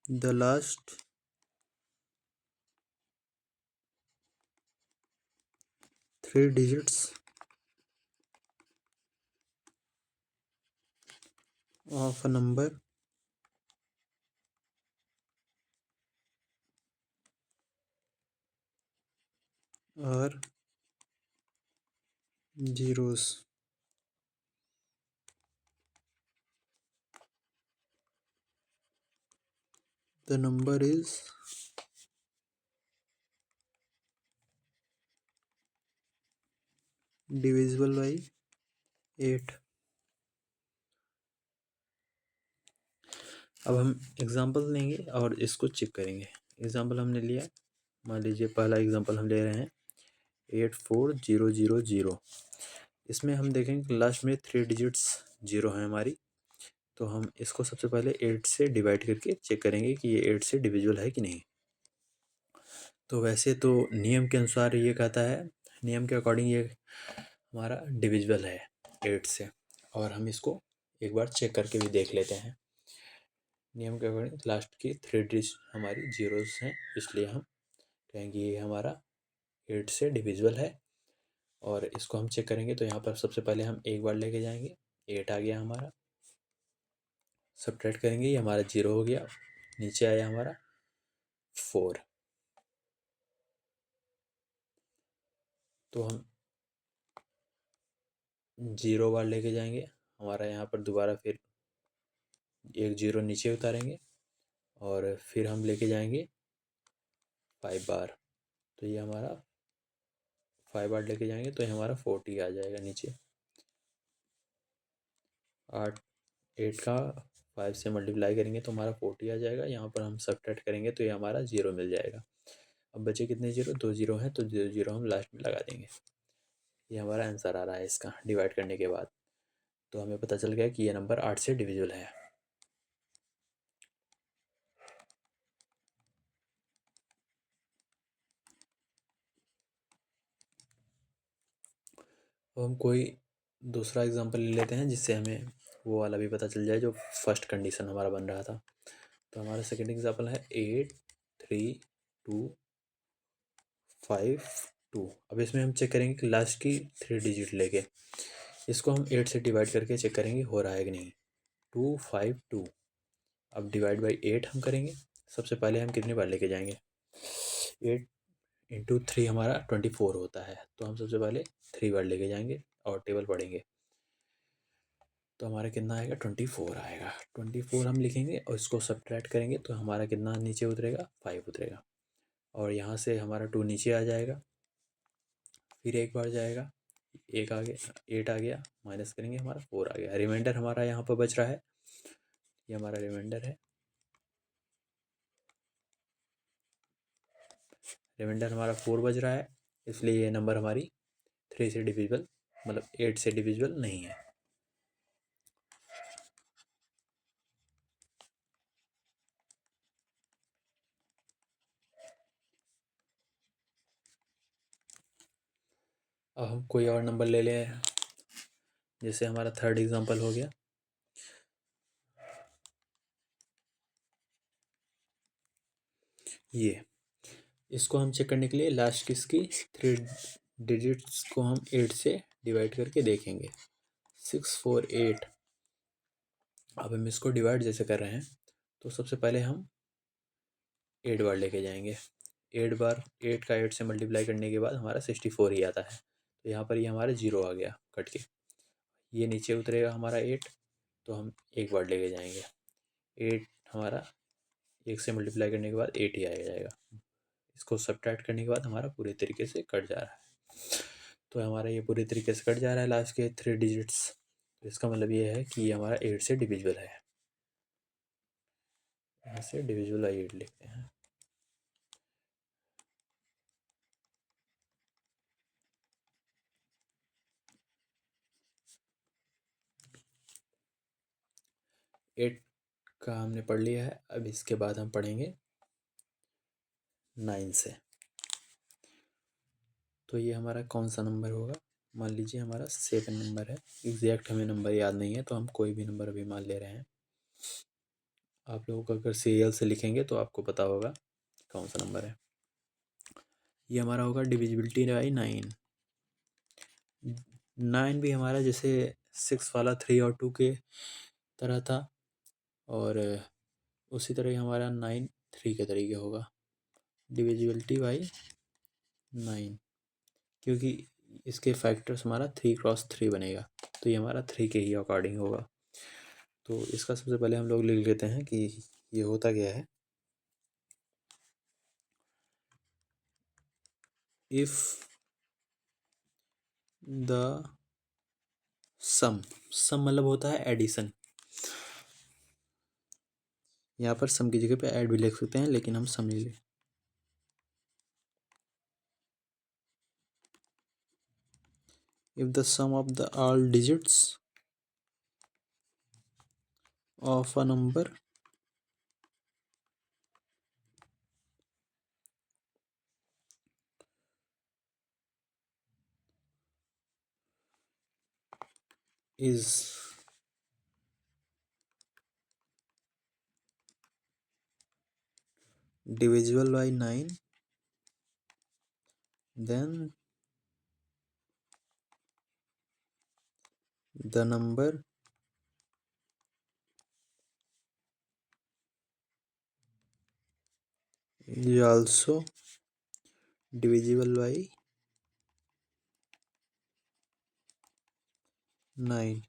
S1: the last 3 digits of a number are zeros, the number is divisible by 8। अब हम एग्जांपल लेंगे और इसको चेक करेंगे। एग्जांपल हमने लिया, मान लीजिए पहला एग्जांपल हम ले रहे हैं 84000। इसमें हम देखेंगे लास्ट में 3 डिजिट्स 0 हैं हमारी। तो हम इसको सबसे पहले 8 से डिवाइड करके चेक करेंगे कि ये 8 से डिविजिबल है कि नहीं। तो वैसे तो नियम के अनुसार ये कहता है, नियम के अकॉर्डिंग ये हमारा डिविजिबल है 8 से। और हम इसको एक बार चेक करके भी देख लेते हैं। नियम के अकॉर्डिंग लास्ट की 3 डिजिट हमारी जीरोस हैं, इसलिए हम कहेंगे ये हमारा 8 से डिविजिबल है। और इसको हम चेक करेंगे तो यहाँ पर सबसे पहले हम एक बार लेके जाएंगे, 8 आ गया हमारा, सब्ट्रैक्ट करेंगे, ये हमारा 0 हो गया, नीचे आया हमारा 4। तो हम 0 बार लेके जाएंगे, हमारा यहाँ पर दोबारा फिर एक 0 नीचे उतारेंगे और फिर हम लेके जाएंगे 5 बार। तो ये हमारा 5 बार लेके जाएंगे तो ये हमारा 40 आ जाएगा नीचे। 8 का 5 से मल्टीप्लाई करेंगे तो हमारा 40 आ जाएगा। यहाँ पर हम सब्ट्रैक्ट करेंगे तो ये हमारा 0 मिल जाएगा। अब बचे कितने 0, 2 0 हैं, तो 0 0 हम लास्ट में लगा देंगे। ये हमारा आंसर आ रहा है इसका डिवाइड करने के बाद। तो हमें पता चल गया कि ये नंबर 8 से डिविजिबल है। तो हम कोई दूसरा एग्जांपल ले लेते हैं जिससे हमें वो वाला भी पता चल जाए जो फर्स्ट कंडीशन हमारा बन रहा था। तो हमारा सेकंड एग्जांपल है 8 3 2 5 2। अब इसमें हम चेक करेंगे कि लास्ट की 3 डिजिट लेके इसको हम 8 से डिवाइड करके चेक करेंगे हो रहा है कि नहीं। 2 5 2। अब डिवाइड बाई 8 हम करेंगे। सबसे पहले हम कितने बार लेके जाएंगे, 8 इंटू 3 हमारा 24 होता है। तो हम सबसे पहले 3 बार लेके जाएंगे और टेबल पढ़ेंगे तो हमारा कितना आएगा, 24 आएगा। 24 हम लिखेंगे और इसको सब्ट्रैक्ट करेंगे तो हमारा कितना नीचे उतरेगा, 5 उतरेगा। और यहाँ से हमारा 2 नीचे आ जाएगा, फिर एक बार जाएगा, एक आ गया, 8 आ गया, माइनस करेंगे हमारा 4 आ गया। रिमाइंडर हमारा यहाँ पर बच रहा है, ये हमारा रिमाइंडर है। रिमाइंडर हमारा 4 बज रहा है, इसलिए ये नंबर हमारी 3 से डिविजिबल मतलब 8 से डिविजिबल नहीं है। अब हम कोई और नंबर ले लें, जैसे हमारा थर्ड एग्जांपल हो गया ये। इसको हम चेक करने के लिए लास्ट की इसकी 3 डिजिट्स को हम 8 से डिवाइड करके देखेंगे, 6 4 8। अब हम इसको डिवाइड जैसे कर रहे हैं तो सबसे पहले हम 8 बार लेके जाएंगे। 8 बार 8 का 8 से मल्टीप्लाई करने के बाद हमारा 64 ही आता है। तो यहाँ पर ये हमारा 0 आ गया कट के। ये नीचे उतरेगा हमारा 8, तो हम एक बार लेके जाएंगे। 8 हमारा 1 से मल्टीप्लाई करने के बाद 8 ही आ जाएगा। इसको सब्ट्रैक्ट करने के बाद हमारा पूरे तरीके से कट जा रहा है। तो हमारा ये पूरे तरीके से कट जा रहा है लास्ट के 3 डिजिट्स। तो इसका मतलब ये है कि ये हमारा 8 से डिविजिबल है। यहाँ से डिविजिबल बाई 8 लिखते हैं। एट का हमने पढ़ लिया है। अब इसके बाद हम पढ़ेंगे 9 से। तो ये हमारा कौन सा नंबर होगा? मान लीजिए हमारा 7 नंबर है। एग्जैक्ट हमें नंबर याद नहीं है, तो हम कोई भी नंबर अभी मान ले रहे हैं। आप लोगों को अगर सीरियल से लिखेंगे तो आपको पता होगा कौन सा नंबर है। ये हमारा होगा डिविजिबिलिटी बाई 9। 9 भी हमारा जैसे 6 वाला 3 और 2 के तरह था, और उसी तरह ही हमारा 9 3 के तरीके होगा, डिविजिबिलिटी बाई 9, क्योंकि इसके फैक्टर्स हमारा 3 × 3 बनेगा, तो ये हमारा 3 के ही अकॉर्डिंग होगा। तो इसका सबसे पहले हम लोग लिख लेते हैं कि ये होता क्या है। इफ़ द सम मतलब होता है एडिशन। यहाँ पर सम की जगह पे ऐड भी लिख सकते हैं, लेकिन हम सम ही ले। If the sum of the all digits of a number is divisible by 9, then the number is also divisible by 9।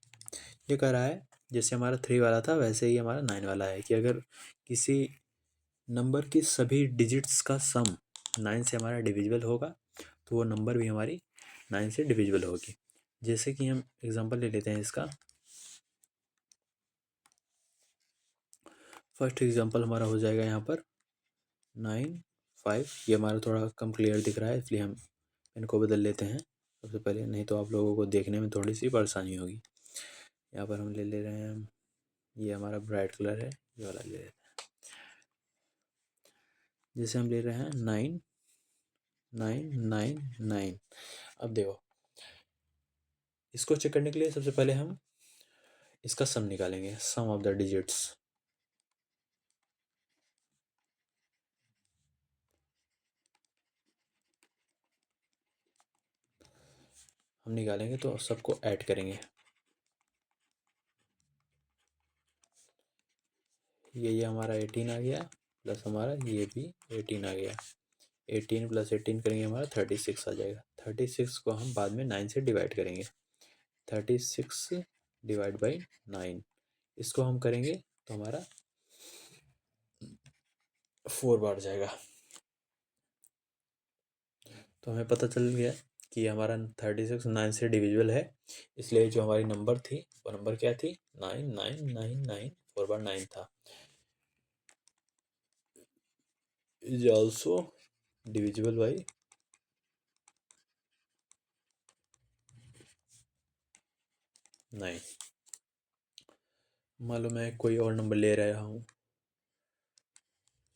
S1: ये कह रहा है जैसे हमारा 3 वाला था वैसे ही हमारा 9 वाला है, कि अगर किसी नंबर की सभी डिजिट्स का सम 9 से हमारा डिविजिबल होगा तो वो नंबर भी हमारी 9 से डिविजिबल होगी। जैसे कि हम एग्जांपल ले लेते हैं इसका। फर्स्ट एग्जांपल हमारा हो जाएगा यहाँ पर 9 5। ये हमारा थोड़ा कम क्लियर दिख रहा है, इसलिए हम इनको बदल लेते हैं सबसे पहले, नहीं तो आप लोगों को देखने में थोड़ी सी परेशानी होगी। यहाँ पर हम ले रहे हैं, ये हमारा ब्राइट कलर है, ये वाला ले लेते हैं। जैसे हम ले रहे हैं 9 9 9 9। अब देखो, इसको चेक करने के लिए सबसे पहले हम इसका सम निकालेंगे, सम ऑफ द डिजिट्स। हम निकालेंगे तो सबको ऐड करेंगे। ये हमारा 18 आ गया, प्लस हमारा ये भी 18 आ गया। 18 + 18 करेंगे हमारा 36 आ जाएगा। 36 को हम बाद में 9 से डिवाइड करेंगे। 36 डिवाइड बाई 9, इसको हम करेंगे तो हमारा 4 बार जाएगा। तो हमें पता चल गया कि हमारा 36 9 से डिविजिबल है, इसलिए जो हमारी नंबर थी वो नंबर क्या थी? 9 9 9 9, 4 बार 9 था। Is also divisible by 9। मान लो मैं कोई और नंबर ले रहा हूँ।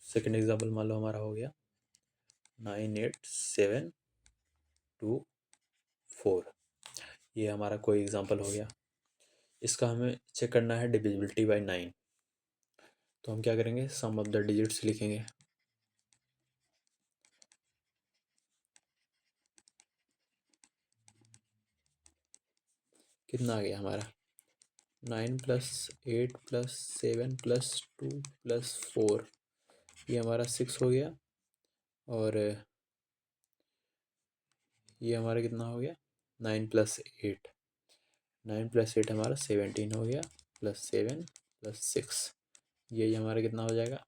S1: सेकंड एग्जांपल मान लो हमारा हो गया 98724। ये हमारा कोई एग्जांपल हो गया। इसका हमें चेक करना है डिविजिबिलिटी बाई 9। तो हम क्या करेंगे? सम ऑफ द डिजिट्स लिखेंगे। कितना आ गया हमारा? 9 + 8 + 7 + 2 + 4, ये हमारा 6 हो गया। और ये हमारा कितना हो गया? 9 + 8। 9 + 8 हमारा 17 हो गया, +7 +6, यही हमारा कितना हो जाएगा?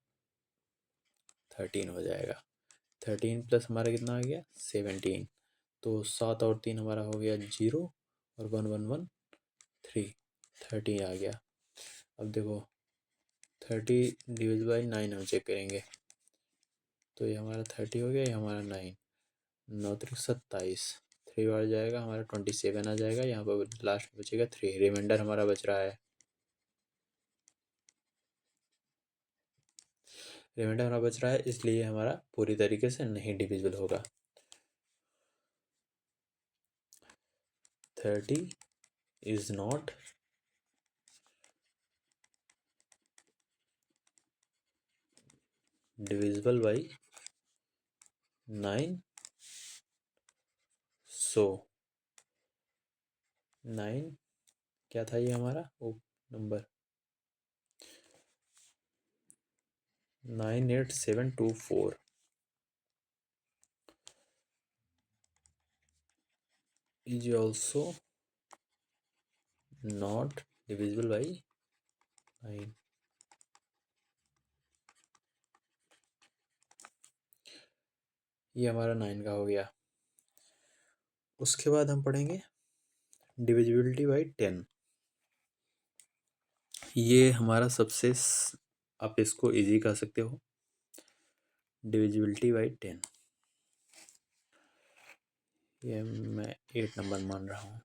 S1: 13 हो जाएगा। 13 प्लस हमारा कितना आ गया? 17। तो 7 और 3 हमारा हो गया 0, और 1 1 1 3, 30 आ गया। अब देखो 30 डिवाइड बाई 9 हम चेक करेंगे, तो ये हमारा 30 हो गया, ये हमारा 9, 9 3 27, 3 बार जाएगा हमारा 27 आ जाएगा। यहाँ पर लास्ट में बचेगा 3, रिमाइंडर हमारा बच रहा है, रिमाइंडर हमारा बच रहा है, इसलिए हमारा पूरी तरीके से नहीं डिविजिबल होगा। 30 is not divisible by 9, so 9 क्या था ये हमारा number 98724 is also not divisible by 9। ये हमारा 9 का हो गया। उसके बाद हम पढ़ेंगे डिविजिबिलिटी बाई 10। ये हमारा सबसे आप इसको इजी कह सकते हो, डिविजिबिलिटी बाई 10। ये मैं 8 नंबर मान रहा हूँ।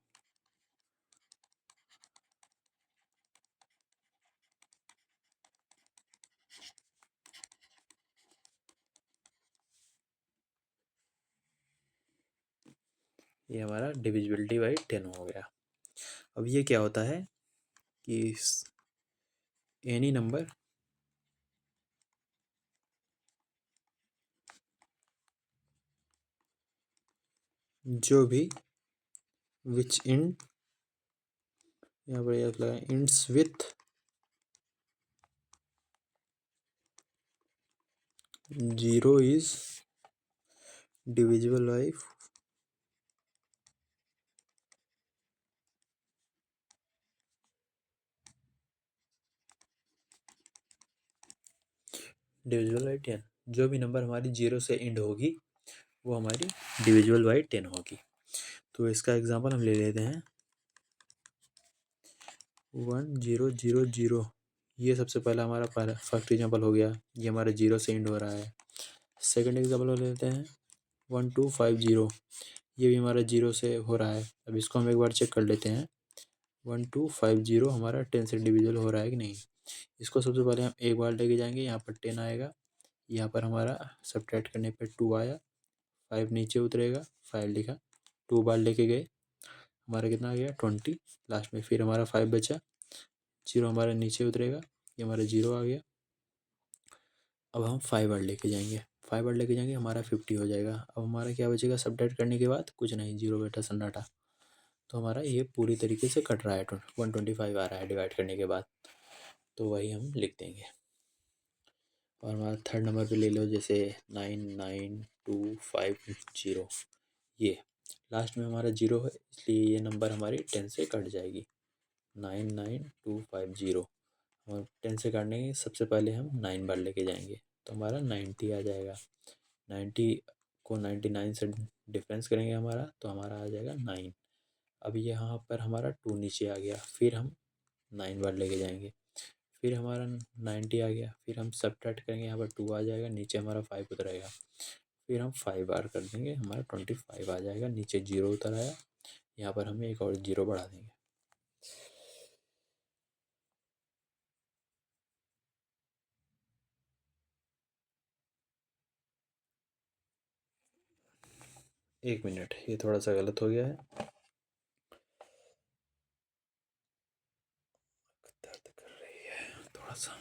S1: ये हमारा डिविजिबिलिटी बाई 10 हो गया। अब ये क्या होता है कि एनी नंबर जो भी विच इन, यहाँ पर यह लगा ends with 0 is divisible by 10। जो भी नंबर हमारी 0 से एंड होगी वो हमारी डिविजिबल बाई 10 होगी। तो इसका एग्जांपल हम ले लेते हैं 1000। ये सबसे पहला हमारा फर्स्ट एग्जांपल हो गया, ये हमारा 0 से एंड हो रहा है। सेकंड एग्जांपल ले लेते हैं 1250, ये भी हमारा 0 से हो रहा है। अब इसको हम एक बार चेक कर लेते हैं 1250 हमारा 10 से डिविजिबल हो रहा है कि नहीं। इसको सबसे पहले हम एक बार लेके जाएंगे, यहाँ पर 10 आएगा, यहाँ पर हमारा सब्ट्रैक्ट करने पर 2 आया, 5 नीचे उतरेगा, 5 लिखा, 2 बार लेके गए, हमारा कितना आ गया 20, लास्ट में फिर हमारा 5 बचा, 0 हमारा नीचे उतरेगा, ये हमारा 0 आ गया। अब हम 5 बार लेके जाएंगे, 5 बार लेके जाएंगे, हमारा 50 हो जाएगा। अब हमारा क्या बचेगा सब्ट्रैक्ट करने के बाद? कुछ नहीं, 0 बेटा सन्नाटा। तो हमारा ये पूरी तरीके से कट रहा है, 125 आ रहा है डिवाइड करने के बाद, तो वही हम लिख देंगे। और हमारा थर्ड नंबर पे ले लो, जैसे 99250, ये लास्ट में हमारा 0 है, इसलिए ये नंबर हमारी 10 से कट जाएगी, 99250। और 10 से काटने के सबसे पहले हम 9 बार लेके जाएंगे, तो हमारा 90 आ जाएगा। 90 को 99 से डिफरेंस करेंगे हमारा, तो हमारा आ जाएगा 9। अब यहाँ पर हमारा 2 नीचे आ गया, फिर हम 9 बार लेके जाएंगे, फिर हमारा 90 आ गया, फिर हम सब्ट्रैक्ट करेंगे, यहाँ पर 2 आ जाएगा, नीचे हमारा 5 उतरेगा, फिर हम 5 बार कर देंगे, हमारा 25 आ जाएगा, नीचे 0 उतर आया, यहाँ पर हमें एक और 0 बढ़ा देंगे। एक मिनट, ये थोड़ा सा गलत हो गया है, दर्द कर रही है थोड़ा सा।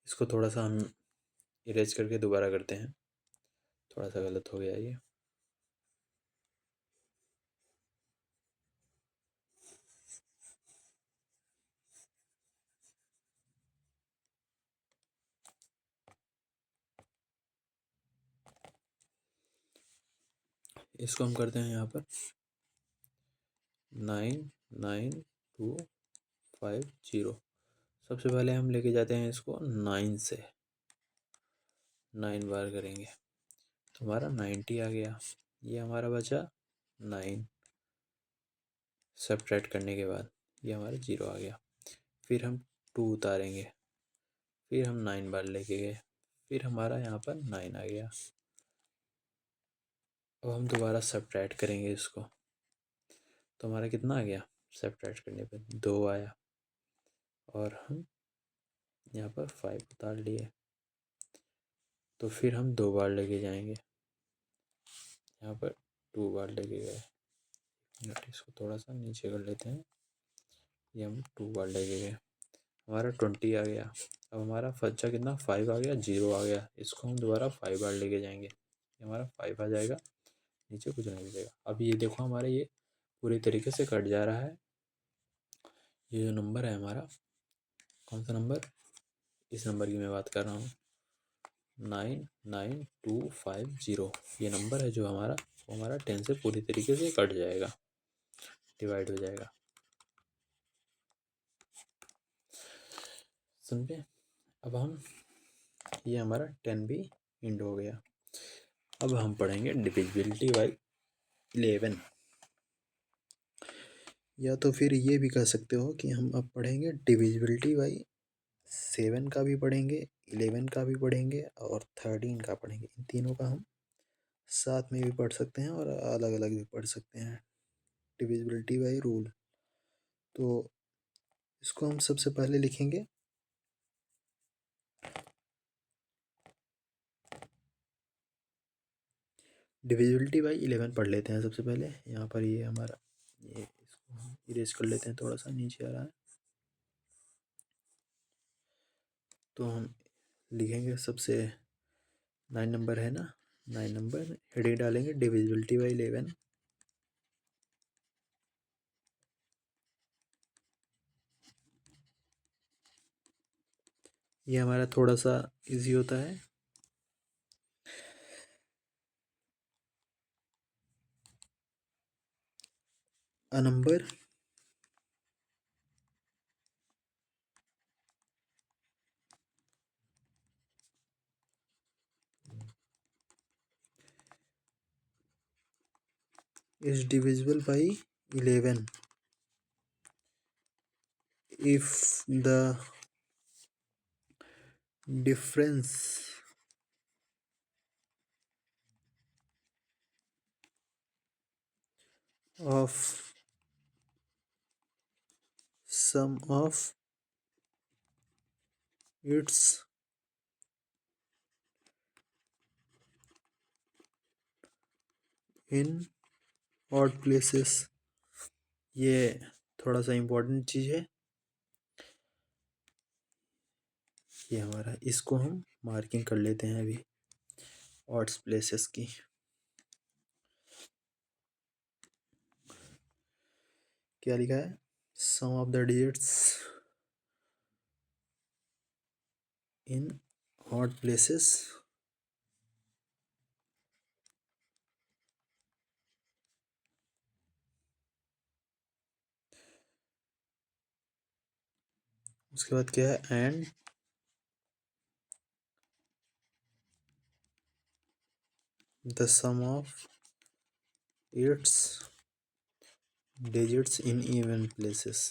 S1: इसको थोड़ा सा हम इरेज करके दोबारा करते हैं, थोड़ा सा गलत हो गया ये। इसको हम करते हैं यहाँ पर 99250। सबसे पहले हम लेके जाते हैं इसको 9 से, 9 बार करेंगे तो हमारा 90 आ गया। ये हमारा बचा 9, सब्ट्रैक्ट करने के बाद ये हमारा 0 आ गया। फिर हम 2 उतारेंगे, फिर हम 9 बार लेके गए, फिर हमारा यहाँ पर 9 आ गया। अब हम दोबारा सब्ट्रैक्ट करेंगे इसको, तो हमारा कितना आ गया, सब्ट्रैक्ट करने पे 2 आया। और हम यहाँ पर 5 उतार लिए, तो फिर हम 2 बार लेके जाएंगे, यहाँ पर 2 बार लेके गए। इसको थोड़ा सा नीचे कर लेते हैं, ये हम 2 बार लेके गए, हमारा 20 आ गया। अब हमारा बचा कितना, 5 आ गया, 0 आ गया। इसको हम दोबारा 5 बार लेके जाएंगे, ये हमारा 5 आ जाएगा, नीचे कुछ नहीं बचेगा। अब ये देखो हमारे ये पूरी तरीके से कट जा रहा है। ये जो नंबर है हमारा, कौन सा नंबर, इस नंबर की मैं बात कर रहा हूँ, 99250। ये नंबर है जो हमारा, वो हमारा 10 से पूरी तरीके से कट जाएगा, डिवाइड हो जाएगा। समझे। अब हम, ये हमारा 10 भी इंड हो गया। अब हम पढ़ेंगे डिविजिबिलिटी बाई 11, या तो फिर ये भी कह सकते हो कि हम अब पढ़ेंगे डिविजिबिलिटी बाई 7 का भी पढ़ेंगे, 11 का भी पढ़ेंगे और 13 का पढ़ेंगे। इन तीनों का हम साथ में भी पढ़ सकते हैं और अलग अलग भी पढ़ सकते हैं, डिविजिबिलिटी बाई रूल। तो इसको हम सबसे पहले लिखेंगे डिविजिबिलिटी बाई 11 पढ़ लेते हैं सबसे पहले। यहाँ पर ये हमारा, ये इसको हम इरेज कर लेते हैं, थोड़ा सा नीचे आ रहा है। तो हम लिखेंगे सबसे, 9 नंबर है ना, 9 नंबर हेडिंग डालेंगे डिविजिबिलिटी बाई 11। ये हमारा थोड़ा सा इजी होता है। अ number is divisible by 11 if the difference of sum of its in odd places। ये थोड़ा सा इम्पोर्टेंट चीज़ है। ये हमारा, इसको हम मार्किंग कर लेते हैं अभी, ऑड्स प्लेसेस की। क्या लिखा है, sum of the digits in odd places उसके बाद क्या है, and the sum of its digits in even places।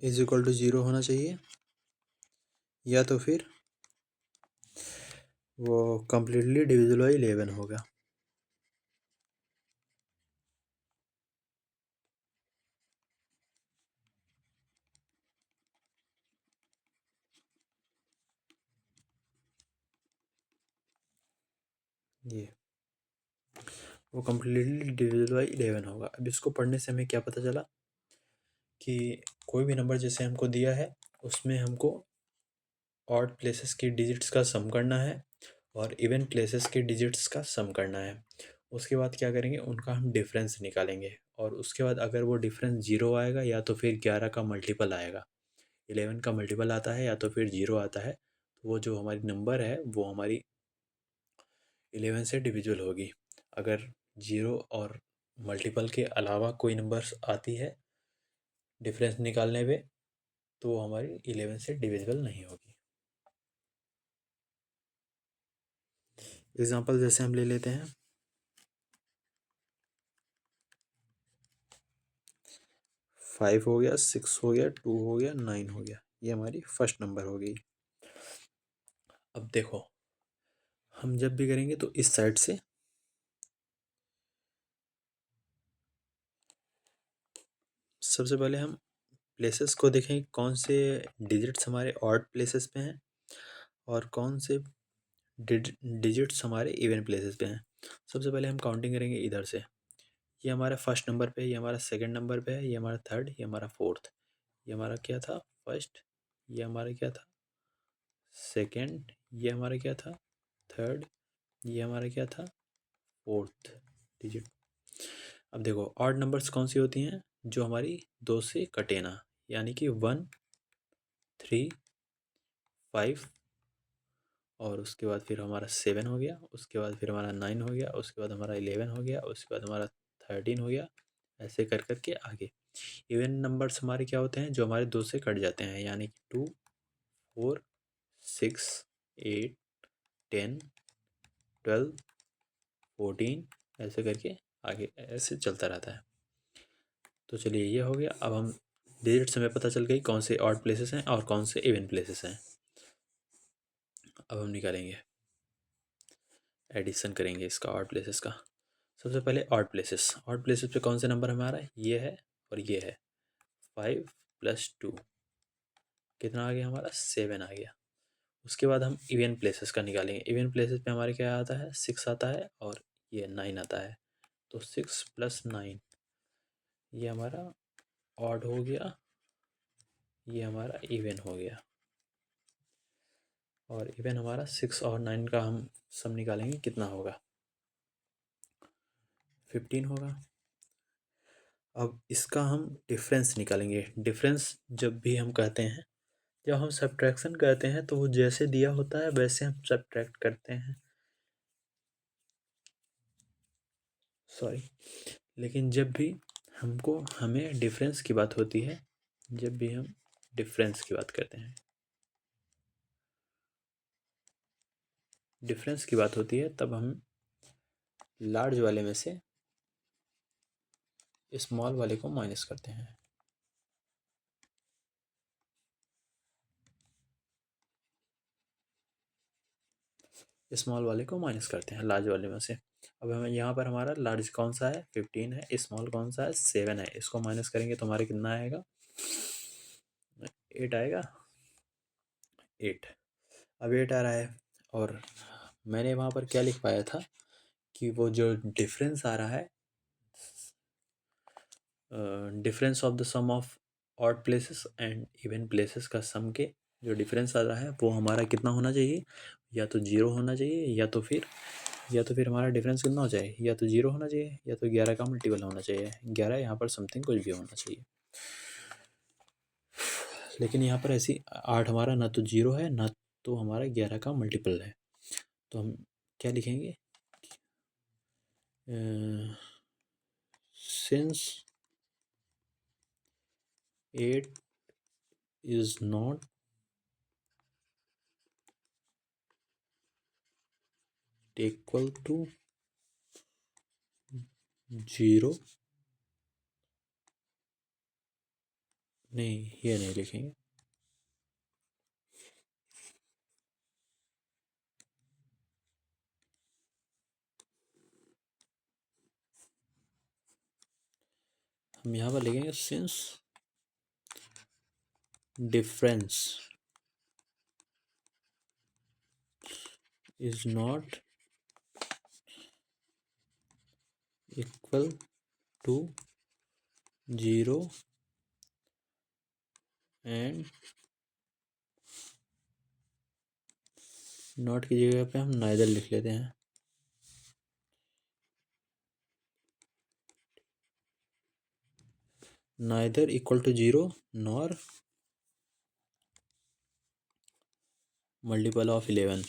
S1: Is equal to 0 होना चाहिए, या तो फिर वो कम्प्लीटली डिविजिबल बाई 11 होगा। ये वो कम्प्लीटली डिविजिबल बाई 11 होगा। अब इसको पढ़ने से हमें क्या पता चला कि कोई भी नंबर जैसे हमको दिया है उसमें हमको ऑड प्लेसेस की डिजिट्स का सम करना है और इवन प्लेसेस के डिजिट्स का सम करना है। उसके बाद क्या करेंगे, उनका हम डिफरेंस निकालेंगे और उसके बाद अगर वो डिफरेंस जीरो आएगा या तो फिर 11 का मल्टीपल आएगा, 11 का मल्टीपल आता है या तो फिर जीरो आता है, तो वो जो हमारी नंबर है वो हमारी 11 से डिविजिबल होगी। अगर जीरो और मल्टीपल के अलावा कोई नंबर्स आती है डिफरेंस निकालने पे, तो वो हमारी 11 से डिविजिबल नहीं होगी। एग्जांपल जैसे हम ले लेते हैं 5 हो गया, 6 हो गया, 2 हो गया, 9 हो गया, ये हमारी फर्स्ट नंबर हो गई। अब देखो हम जब भी करेंगे तो इस साइड से सबसे पहले हम प्लेसेस को देखें कौन से डिजिट्स हमारे ऑड प्लेसेस पे हैं और कौन से डिजिट्स हमारे इवन प्लेसेस पे हैं। सबसे पहले हम काउंटिंग करेंगे इधर से। ये हमारा फर्स्ट नंबर पे है, ये हमारा सेकंड नंबर पे है, ये हमारा थर्ड, ये हमारा फोर्थ, ये हमारा क्या था फर्स्ट, ये हमारा क्या था सेकंड, ये हमारा क्या था थर्ड, ये हमारा क्या था फोर्थ डिजिट। अब देखो ऑड नंबर्स कौन सी होती हैं, जो हमारी दो से कटे ना, यानी कि 1, 3, 5 और उसके बाद फिर हमारा 7 हो गया, उसके बाद फिर हमारा 9 हो गया, उसके बाद हमारा 11 हो गया, उसके बाद हमारा 13 हो गया, ऐसे कर करके आगे। इवन नंबर्स हमारे क्या होते हैं, जो हमारे दो से कट जाते हैं, यानी कि 2, 4, 6, 8, 10, 12, 14, ऐसे करके आगे ऐसे चलता रहता है। तो चलिए ये हो गया। अब हम डिजिट्स हमें पता चल गई कौन से ऑड प्लेसेस हैं और कौन से इवन प्लेसेस हैं। अब हम निकालेंगे, एडिशन करेंगे इसका ऑड प्लेसेस का। सबसे पहले ऑड प्लेसेस पे कौन सा नंबर हमारा है, ये है और ये है। 5 + 2 कितना आ गया हमारा 7 आ गया। उसके बाद हम इवन प्लेसेस का निकालेंगे। इवन प्लेसेस पे हमारे क्या आता है 6 आता है और ये 9 आता है। तो 6 + 9 ये हमारा ऑड हो गया, ये हमारा इवन हो गया। और इवन हमारा 6 और 9 का हम सम निकालेंगे, कितना होगा 15 होगा। अब इसका हम डिफरेंस निकालेंगे। डिफरेंस जब भी हम कहते हैं, जब हम सब्ट्रैक्शन करते हैं तो वो जैसे दिया होता है वैसे हम सब्ट्रैक्ट करते हैं, सॉरी। लेकिन जब भी हमें डिफरेंस की बात होती है, जब भी हम डिफरेंस की बात करते हैं, डिफरेंस की बात होती है, तब हम लार्ज वाले में से स्मॉल वाले को माइनस करते हैं। स्मॉल वाले को माइनस करते हैं लार्ज वाले में से। अब हमें यहाँ पर हमारा लार्ज कौन सा है 15 है, स्मॉल कौन सा है 7 है। इसको माइनस करेंगे तो हमारे कितना आएगा 8 आएगा, 8। अब 8 आ रहा है और मैंने वहाँ पर क्या लिख पाया था कि वो जो डिफरेंस आ रहा है, difference of the sum of odd places and even places का सम के जो डिफरेंस आ रहा है वो हमारा कितना होना चाहिए, या तो जीरो होना चाहिए या तो फिर हमारा डिफरेंस कितना हो जाए, या तो जीरो होना चाहिए या तो 11 का मल्टीपल होना चाहिए। 11 यहाँ पर समथिंग कुछ भी होना चाहिए, लेकिन यहाँ पर ऐसी 8 हमारा ना तो जीरो है ना तो हमारा 11 का मल्टीपल है। तो हम क्या लिखेंगे, since 8 is not equal to zero, नहीं ये नहीं लिखेंगे, हम यहाँ पर लिखेंगे since difference is not equal to zero and not की जगह पे हम नाइदर लिख लेते हैं। Neither equal to 0 nor multiple of 11।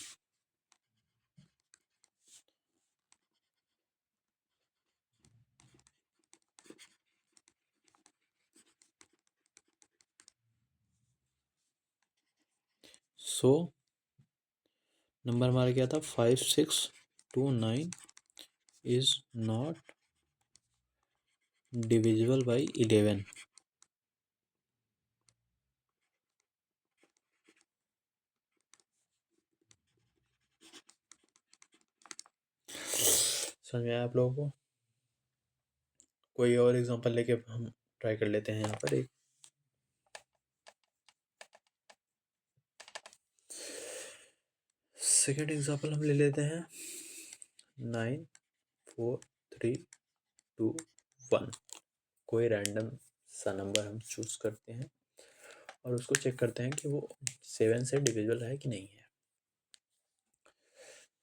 S1: So number हमारा क्या था, 5629 इज नॉट डिविजिबल बाई 11। समझ में आया आप लोगों को? कोई और एग्जांपल लेके हम ट्राई कर लेते हैं यहाँ पर एक। सेकेंड एग्जांपल हम ले लेते हैं 9 4 3 2 1। कोई रैंडम सा नंबर हम चूज करते हैं और उसको चेक करते हैं कि वो 7 से डिविजिबल है कि नहीं है।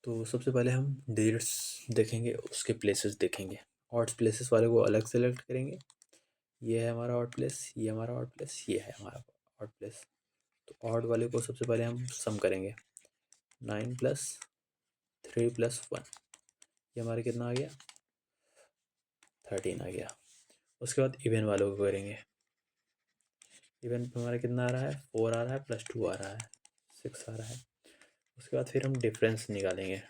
S1: तो सबसे पहले हम डिजिट्स देखेंगे, उसके प्लेसेस देखेंगे। ऑड्स प्लेसेस वाले को अलग सेलेक्ट करेंगे। ये है हमारा ऑड प्लेस, ये हमारा ऑड प्लेस, ये है हमारा ऑड प्लेस। तो ऑड वाले को सबसे पहले हम सम करेंगे। 9 + 3 + 1, ये हमारे कितना आ गया, 13 आ गया। उसके बाद इवन वालों को करेंगे। इवन पे हमारा कितना आ रहा है, 4 आ रहा है, +2 आ रहा है, 6 आ रहा है। उसके बाद फिर हम डिफरेंस निकालेंगे।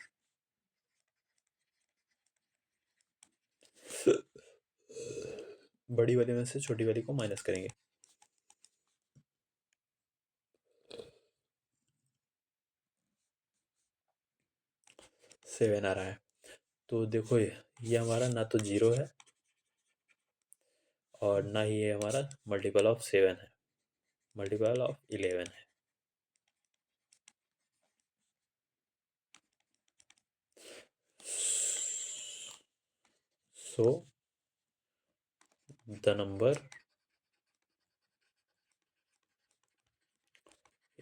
S1: बड़ी वाली में से छोटी वाली को माइनस करेंगे। 7 आ रहा है। तो देखो ये हमारा ना तो 0 है और ना ही ये हमारा मल्टीपल ऑफ 7 है, मल्टीपल ऑफ 11 है। So the number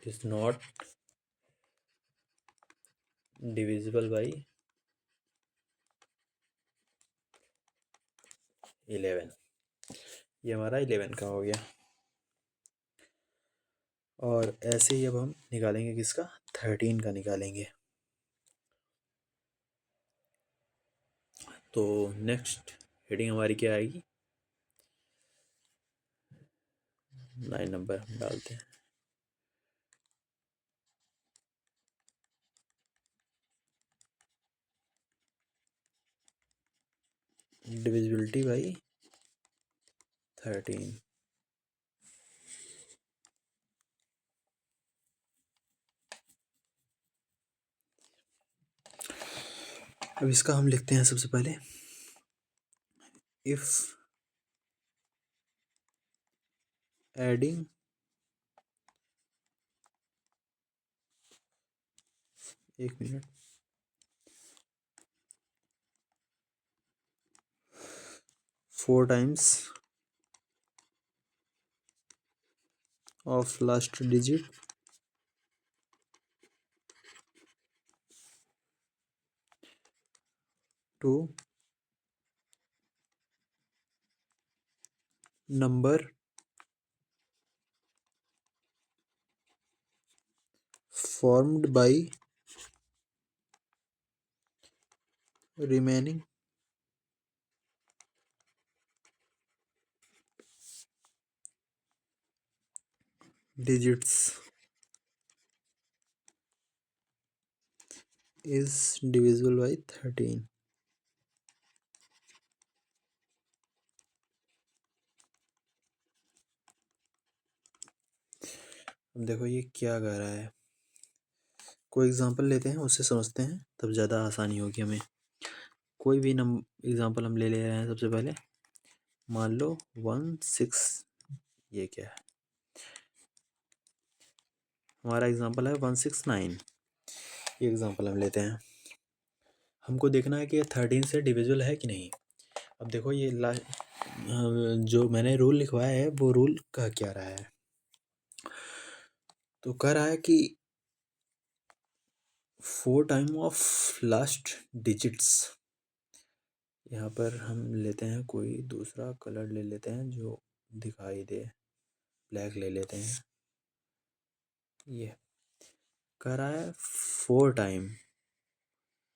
S1: is not divisible by 11। ये हमारा 11 का हो गया। और ऐसे ही अब हम निकालेंगे किसका, 13 का निकालेंगे। तो नेक्स्ट हेडिंग हमारी क्या आएगी, 9 नंबर हम डालते हैं। Divisibility by 13। अब इसका हम लिखते हैं सबसे पहले, इफ एडिंग एक minute 4 times of last digit to number formed by remaining digits is divisible by 13। अब देखो ये क्या कह रहा है, कोई एग्जांपल लेते हैं, उससे समझते हैं, तब ज़्यादा आसानी होगी हमें। कोई भी एग्जांपल हम ले ले रहे हैं। सबसे पहले मान लो 16, ये क्या है, हमारा एग्जांपल है 169। ये एग्जांपल हम लेते हैं। हमको देखना है कि ये 13 से डिविजिबल है कि नहीं। अब देखो ये जो मैंने रूल लिखवाया है वो रूल कह क्या रहा है, तो कह रहा है कि 4 टाइम ऑफ लास्ट डिजिट्स। यहाँ पर हम लेते हैं कोई दूसरा कलर ले लेते हैं जो दिखाई दे। ब्लैक ले लेते हैं। ये कह रहा है 4 टाइम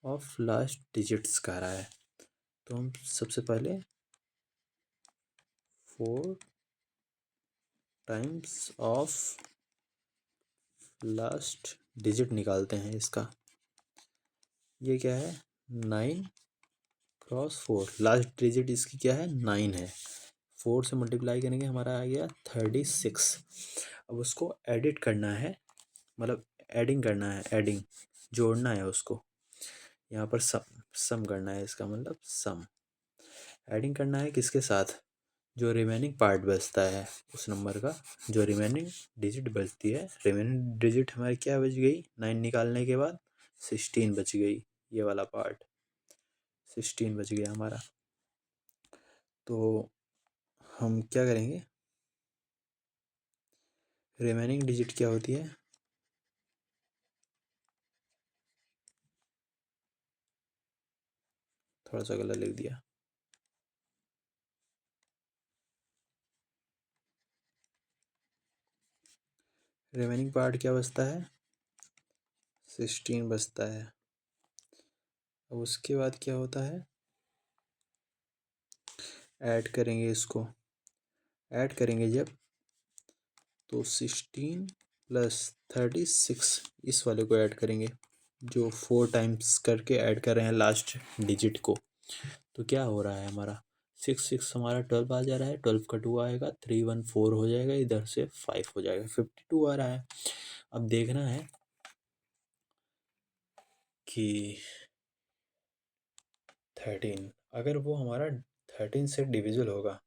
S1: ऑफ लास्ट डिजिट्स कह रहा है। तो हम सबसे पहले 4 टाइम्स ऑफ लास्ट डिजिट निकालते हैं इसका। ये क्या है 9 क्रॉस 4। लास्ट डिजिट इसकी क्या है 9 है। 4 से मल्टीप्लाई करेंगे हमारा आ गया 36। अब उसको एडिट करना है, मतलब एडिंग करना है, एडिंग जोड़ना है उसको। यहाँ पर सम करना है, इसका मतलब सम एडिंग करना है किसके साथ, जो रिमेनिंग पार्ट बचता है उस नंबर का, जो रिमेनिंग डिजिट बचती है। रिमेनिंग डिजिट हमारी क्या बच गई 9 निकालने के बाद 16 बच गई। ये वाला पार्ट 16 बच गया हमारा। तो हम क्या करेंगे, रिमेनिंग डिजिट क्या होती है, थोड़ा सा गलत लिख दिया। रिमेनिंग पार्ट क्या बचता है 16 बचता है। अब उसके बाद क्या होता है, ऐड करेंगे इसको। ऐड करेंगे जब, तो 16 प्लस 36 इस वाले को ऐड करेंगे, जो 4 टाइम्स करके ऐड कर रहे हैं लास्ट डिजिट को। तो क्या हो रहा है हमारा 6 हमारा 12 आ जा रहा है। 12 का 2 आएगा, 3 1 4 हो जाएगा, इधर से 5 हो जाएगा, 52 आ रहा है। अब देखना है कि 13 अगर वो हमारा 13 से डिविजिबल होगा।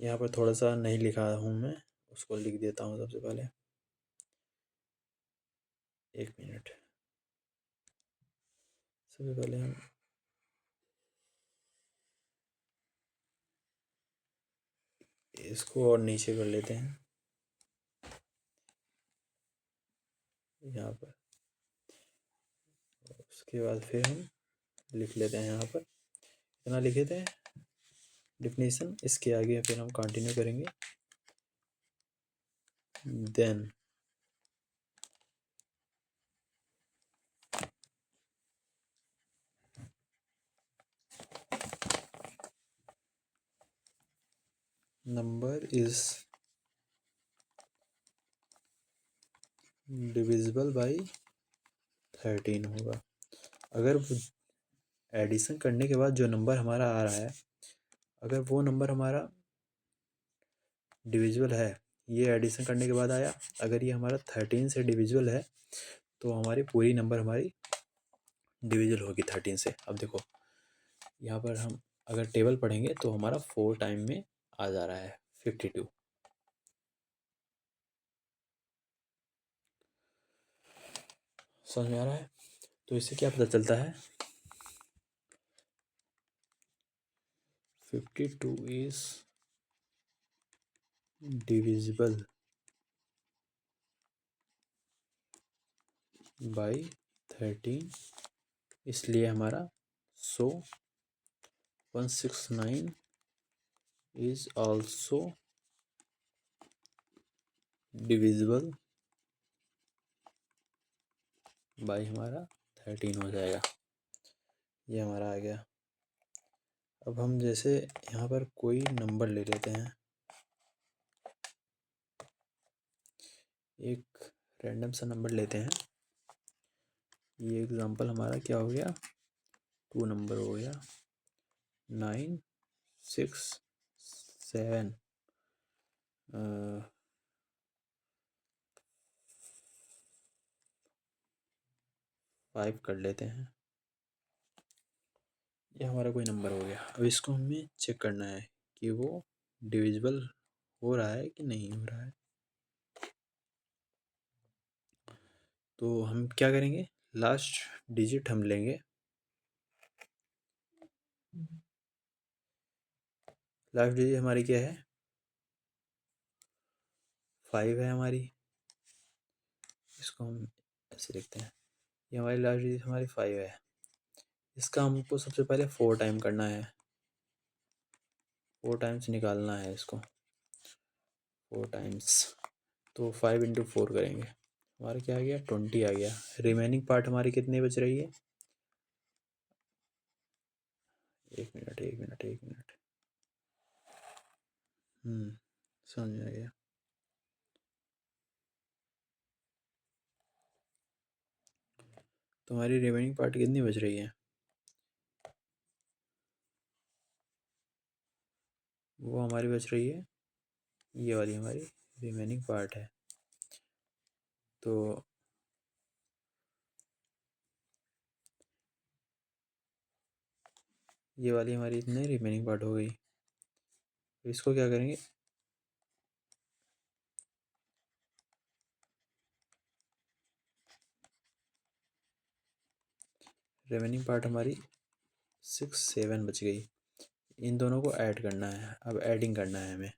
S1: यहाँ पर थोड़ा सा नहीं लिखा हूँ मैं, उसको लिख देता हूँ सबसे पहले। एक मिनट। सबसे पहले हम इसको और नीचे कर लेते हैं यहाँ पर। उसके बाद फिर हम लिख लेते हैं यहाँ पर, इतना लिखे थे डिफिनीशन। इसके आगे फिर हम कंटिन्यू करेंगे। Then number is divisible by 13 होगा। अगर एडिशन करने के बाद जो नंबर हमारा आ रहा है, अगर वो नंबर हमारा डिविजिबल है, ये एडिशन करने के बाद आया, अगर ये हमारा 13 से डिविजिबल है, तो हमारी पूरी नंबर हमारी डिविजिबल होगी 13 से। अब देखो यहाँ पर हम अगर टेबल पढ़ेंगे तो हमारा 4 टाइम में आ जा रहा है 52। समझ में आ रहा है। तो इससे क्या पता चलता है 52 इज डिविजिबल बाई 13, इसलिए हमारा 169 इज ऑल्सो डिविजिबल बाई हमारा 13 हो जाएगा। ये हमारा आ गया। अब हम जैसे यहाँ पर कोई नंबर ले लेते हैं, एक रैंडम सा नंबर लेते हैं। ये एग्जांपल हमारा क्या हो गया 2 नंबर हो गया 9 6 7 5 कर लेते हैं। ये हमारा कोई नंबर हो गया। अब इसको हमें चेक करना है कि वो डिविजिबल हो रहा है कि नहीं हो रहा है। तो हम क्या करेंगे, लास्ट डिजिट हम लेंगे। लास्ट डिजिट हमारी क्या है 5 है हमारी। इसको हम ऐसे लिखते हैं। ये हमारी लास्ट डिजिट हमारी 5 है। इसका हमको सबसे पहले 4 टाइम करना है, 4 टाइम्स निकालना है इसको, 4 टाइम्स। तो 5 × 4 करेंगे, हमारा क्या आ गया 20 आ गया। रिमेनिंग पार्ट हमारी कितनी बच रही है, 1 मिनट 1 मिनट 1 मिनट। समझ में आ गया। तो हमारी रिमेनिंग पार्ट कितनी बच रही है, वो हमारी बच रही है, ये वाली हमारी रिमेनिंग पार्ट है। तो ये वाली हमारी इतनी रिमेनिंग पार्ट हो गई। तो इसको क्या करेंगे, रिमेनिंग पार्ट हमारी 6 7 बच गई। इन दोनों को ऐड करना है, अब एडिंग करना है हमें।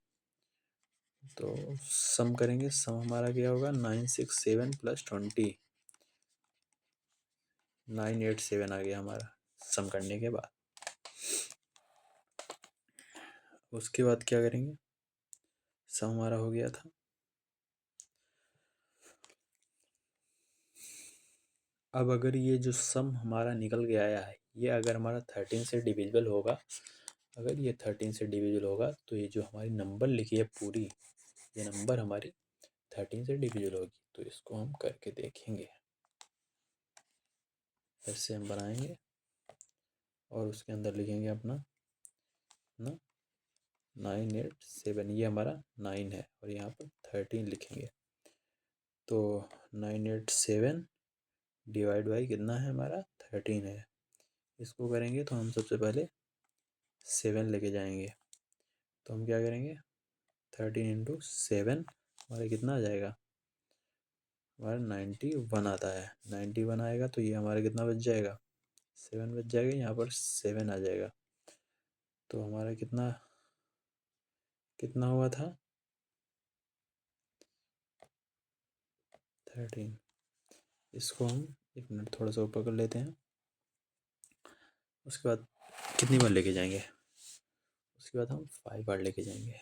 S1: तो सम करेंगे, सम हमारा क्या होगा 9 6 7 + 20, 987 आ गया हमारा सम करने के बाद। उसके बाद क्या करेंगे, सम हमारा हो गया था। अब अगर ये जो सम हमारा निकल के आया है, ये अगर हमारा 13 से डिविजिबल होगा, अगर ये 13 से डिविजिबल होगा तो ये जो हमारी नंबर लिखी है पूरी, ये नंबर हमारी 13 से डिविजिबल होगी। तो इसको हम करके देखेंगे। ऐसे हम बनाएंगे और उसके अंदर लिखेंगे अपना ना 987, ये हमारा 9 है और यहाँ पर 13 लिखेंगे। तो 987 डिवाइड बाई कितना है हमारा 13 है। इसको करेंगे तो हम सबसे पहले 7 लेके जाएंगे। तो हम क्या करेंगे, 13 × 7 हमारा कितना आ जाएगा, हमारा 91 आता है। 91 आएगा तो ये हमारा कितना बच जाएगा, 7 बच जाएगा, यहाँ पर 7 आ जाएगा। तो हमारा कितना कितना हुआ था 13। इसको हम 1 मिनट थोड़ा सा ऊपर कर लेते हैं। उसके बाद कितनी बार लेके जाएंगे, उसके बाद हम 5 बार लेके जाएंगे,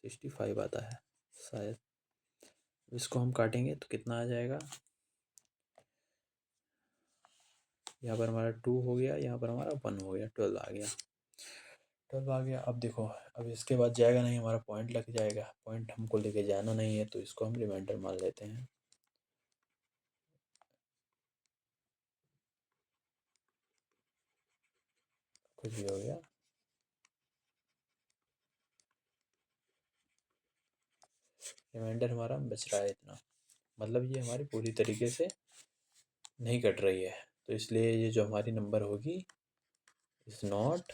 S1: 65 आता है शायद। इसको हम काटेंगे तो कितना आ जाएगा, यहाँ पर हमारा 2 हो गया, यहाँ पर हमारा 1 हो गया, 12 आ गया, 12 आ गया। अब देखो, अब इसके बाद जाएगा नहीं, हमारा पॉइंट लग जाएगा, पॉइंट हमको लेके जाना नहीं है, तो इसको हम रिमाइंडर मान लेते हैं। कुछ भी हो गया, रिमाइंडर हमारा बच रहा है इतना, मतलब ये हमारी पूरी तरीके से नहीं कट रही है। तो इसलिए ये जो हमारी नंबर होगी इज नॉट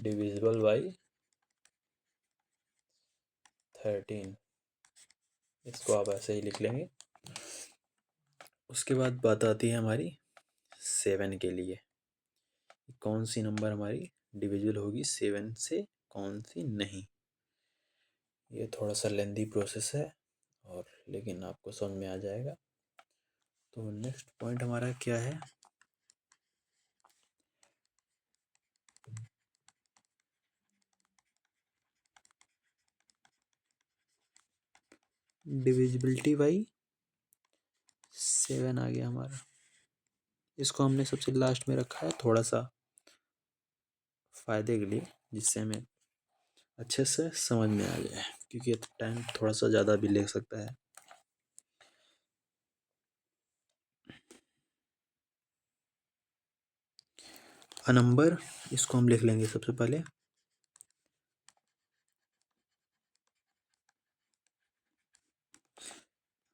S1: डिविजिबल बाई 13। इसको आप ऐसे ही लिख लेंगे। उसके बाद बात आती है हमारी 7 के लिए, कौन सी नंबर हमारी डिविजिबल होगी 7 से, कौन सी नहीं। ये थोड़ा सा लेंदी प्रोसेस है और लेकिन आपको समझ में आ जाएगा। तो नेक्स्ट पॉइंट हमारा क्या है, डिविजिबिलिटी बाई 7 आ गया हमारा। इसको हमने सबसे लास्ट में रखा है थोड़ा सा फायदे के लिए, जिससे हमें अच्छे से समझ में आ जाए, क्योंकि टाइम थोड़ा सा ज़्यादा भी ले सकता है। अ नंबर, इसको हम लिख लेंगे सबसे पहले,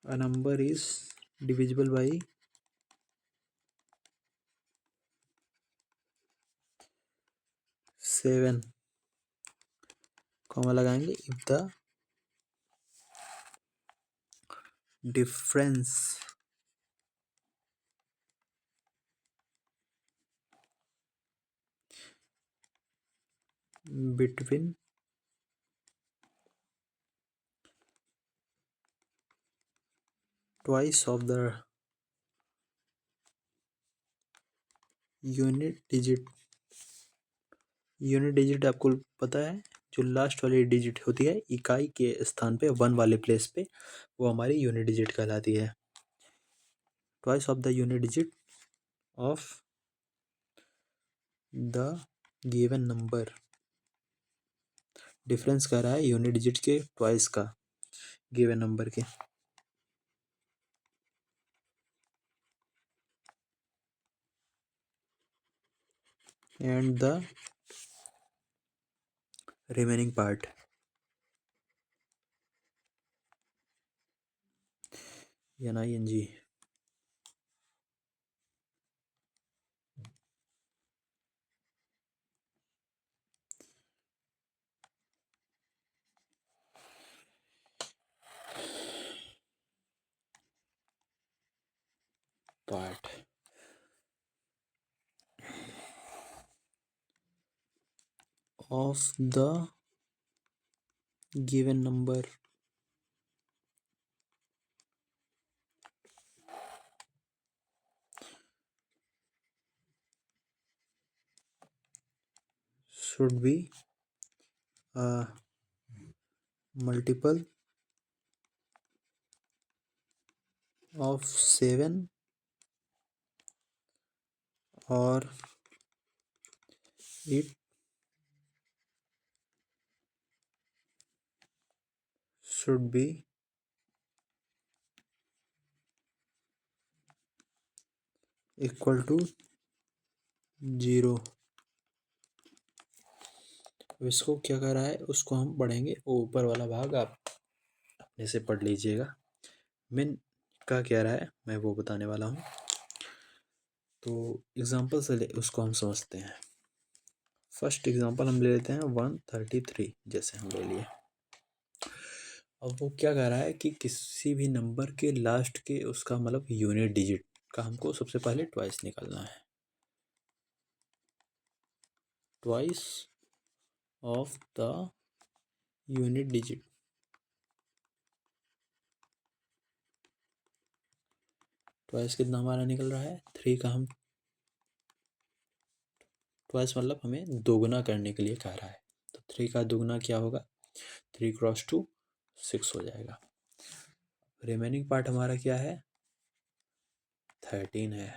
S1: a number is divisible by 7, comma लगाएंगे, if the difference between twice of the unit digit. Unit digit आपको पता है, जो लास्ट वाली डिजिट होती है इकाई के स्थान पे 1 वाले प्लेस पे, वो हमारी यूनिट डिजिट कहलाती है। Twice of the unit digit of the given number. Difference कह रहा है यूनिट डिजिट के ट्वाइस का गिवन नंबर के। And the remaining part. NING। Part of the given number should be a multiple of 7 or it should be equal to 0। अब इसको क्या कर रहा है, उसको हम पढ़ेंगे, ऊपर वाला भाग आप अपने से पढ़ लीजिएगा। मेन का क्या रहा है मैं वो बताने वाला हूँ, तो एग्जाम्पल से उसको हम समझते हैं। फर्स्ट एग्जाम्पल हम ले लेते हैं 133, जैसे हम ले लिए। अब वो क्या कह रहा है कि किसी भी नंबर के लास्ट के उसका मतलब यूनिट डिजिट का हमको सबसे पहले ट्वाइस निकालना है। Twice of the unit digit. Twice कितना हमारा निकल रहा है 3 का। हम ट्वाइस मतलब हमें दोगुना करने के लिए कह रहा है, तो 3 का दोगुना क्या होगा, 3 क्रॉस 2 6 हो जाएगा। रिमेनिंग पार्ट हमारा क्या है 13 है।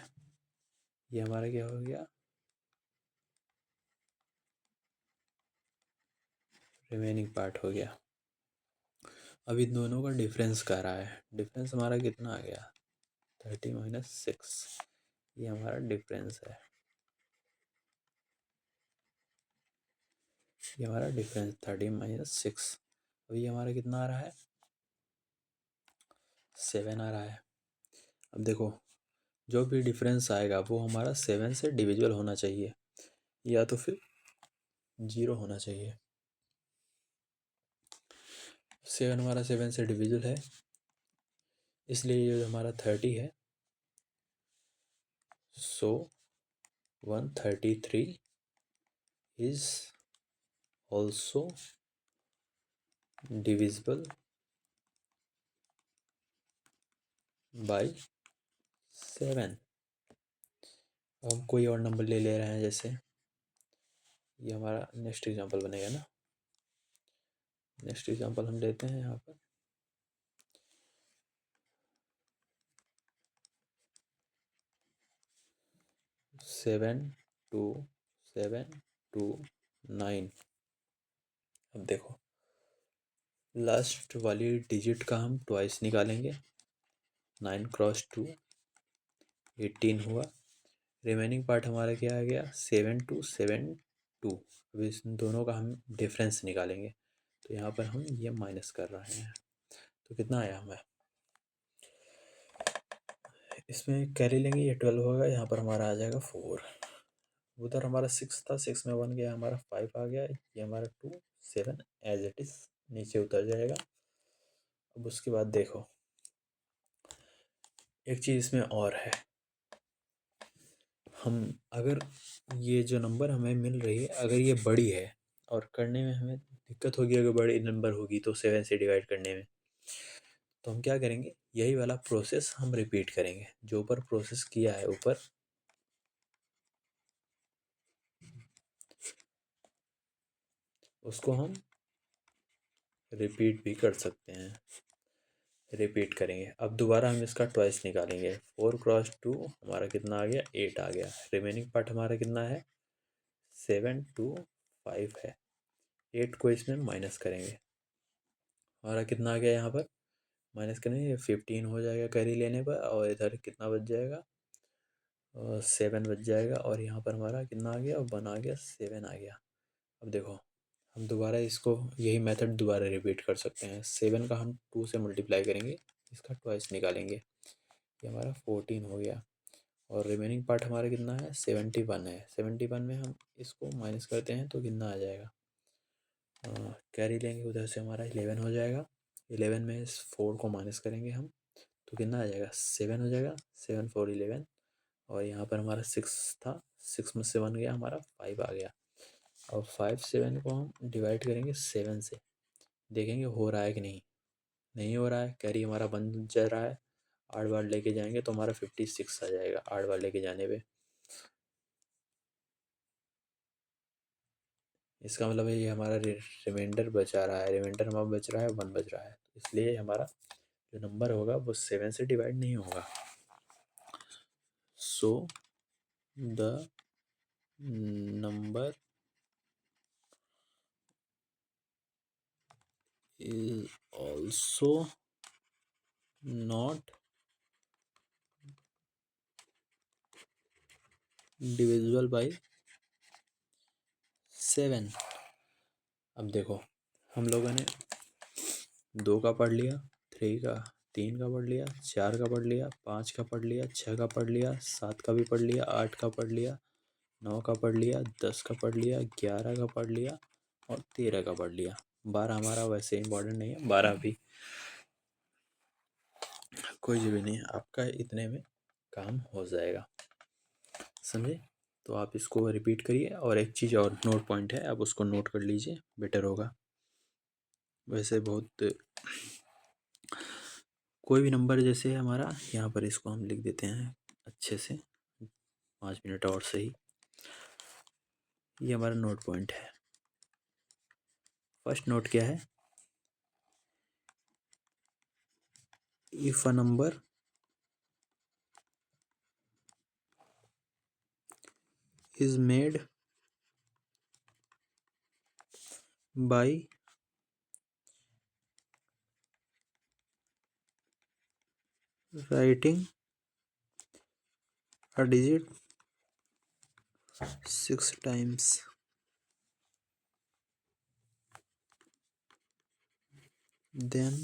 S1: ये हमारा क्या हो गया रिमेनिंग पार्ट हो गया। अब इन दोनों का डिफरेंस कह रहा है। डिफरेंस हमारा कितना आ गया 30 माइनस 6। ये हमारा डिफरेंस है, ये हमारा डिफरेंस 30 माइनस 6। अब ये हमारा कितना आ रहा है 7 आ रहा है। अब देखो जो भी डिफरेंस आएगा वो हमारा 7 से डिविजिबल होना चाहिए, या तो फिर 0 होना चाहिए। 7 हमारा 7 से डिविजिबल है, इसलिए ये हमारा 30 है। सो 133 इज ऑल्सो डिविजिबल बाई 7। अब हम कोई और नंबर ले ले रहे हैं, जैसे ये हमारा नेक्स्ट एग्जांपल बनेगा ना। नेक्स्ट एग्जांपल हम लेते हैं यहाँ पर 72729। अब देखो लास्ट वाली डिजिट का हम ट्वाइस निकालेंगे। 9 क्रॉस 2 18 हुआ। रिमेनिंग पार्ट हमारा क्या आ गया 7272। अब इस दोनों का हम डिफरेंस निकालेंगे, तो यहाँ पर हम ये माइनस कर रहे हैं, तो कितना आया हमें, इसमें कैरी लेंगे, ये 12 होगा, यहाँ पर हमारा आ जाएगा 4। उधर हमारा 6 था, 6 में 1 गया, हमारा 5 आ गया। ये हमारा 2 7 एज इट इज़ नीचे उतर जाएगा। अब उसके बाद देखो एक चीज़ इसमें और है, हम अगर ये जो नंबर हमें मिल रही है अगर ये बड़ी है और करने में हमें दिक्कत होगी, अगर बड़ी नंबर होगी तो 7 से डिवाइड करने में, तो हम क्या करेंगे, यही वाला प्रोसेस हम रिपीट करेंगे। जो ऊपर प्रोसेस किया है ऊपर, उसको हम रिपीट भी कर सकते हैं। रिपीट करेंगे। अब दोबारा हम इसका ट्वाइस निकालेंगे। 4 × 2 हमारा कितना आ गया, 8 आ गया। रिमेनिंग पार्ट हमारा कितना है, 7 2 5 है। 8 को इसमें माइनस करेंगे, हमारा कितना आ गया, यहाँ पर माइनस करेंगे 15 हो जाएगा कैरी लेने पर, और इधर कितना बच जाएगा, 7 बच जाएगा। और यहाँ पर हमारा कितना आ गया, 1 आ गया, 7 आ गया। अब देखो, हम दोबारा इसको यही मेथड दोबारा रिपीट कर सकते हैं। 7 का हम 2 से मल्टीप्लाई करेंगे, इसका ट्वाइस निकालेंगे, ये हमारा 14 हो गया। और रिमेनिंग पार्ट हमारा कितना है, 71 है। 71 में हम इसको माइनस करते हैं तो कितना आ जाएगा, कैरी लेंगे उधर से हमारा 11 हो जाएगा। 11 में इस 4 को माइनस करेंगे हम तो कितना आ जाएगा, 7 हो जाएगा। 7 4 11। और यहाँ पर हमारा 6 था, 6 में से 1 गया, हमारा 5 आ गया। और 5 7 को हम डिवाइड करेंगे 7 से, देखेंगे हो रहा है कि नहीं। नहीं हो रहा है, कैरी हमारा बन जा रहा है। 8 बार लेके जाएंगे तो हमारा 56 आ जाएगा 8 बार लेके जाने पे। इसका मतलब है ये हमारा रिमाइंडर बचा रहा है, रिमाइंडर हमारा बच रहा है 1 बच रहा है, इसलिए हमारा जो नंबर होगा वो 7 से डिवाइड नहीं होगा। So the number is also not divisible by 7। अब देखो, हम लोगों ने 2 का पढ़ लिया, 3 का, 3 का पढ़ लिया, 4 का पढ़ लिया, 5 का पढ़ लिया, 6 का पढ़ लिया, 7 का भी पढ़ लिया, 8 का पढ़ लिया, 9 का पढ़ लिया, 10 का पढ़ लिया, 11 का पढ़ लिया और 13 का पढ़ लिया। 12 हमारा वैसे इम्पोर्टेंट नहीं है, 12 भी कोई भी नहीं है, आपका इतने में काम हो जाएगा, समझे। तो आप इसको रिपीट करिए। और एक चीज़ और नोट पॉइंट है, आप उसको नोट कर लीजिए, बेटर होगा। वैसे बहुत कोई भी नंबर जैसे हमारा यहाँ पर, इसको हम लिख देते हैं अच्छे से 5 मिनट और सही। ये हमारा नोट पॉइंट है। फर्स्ट नोट क्या है, if a number is made by writing a digit 6 times, then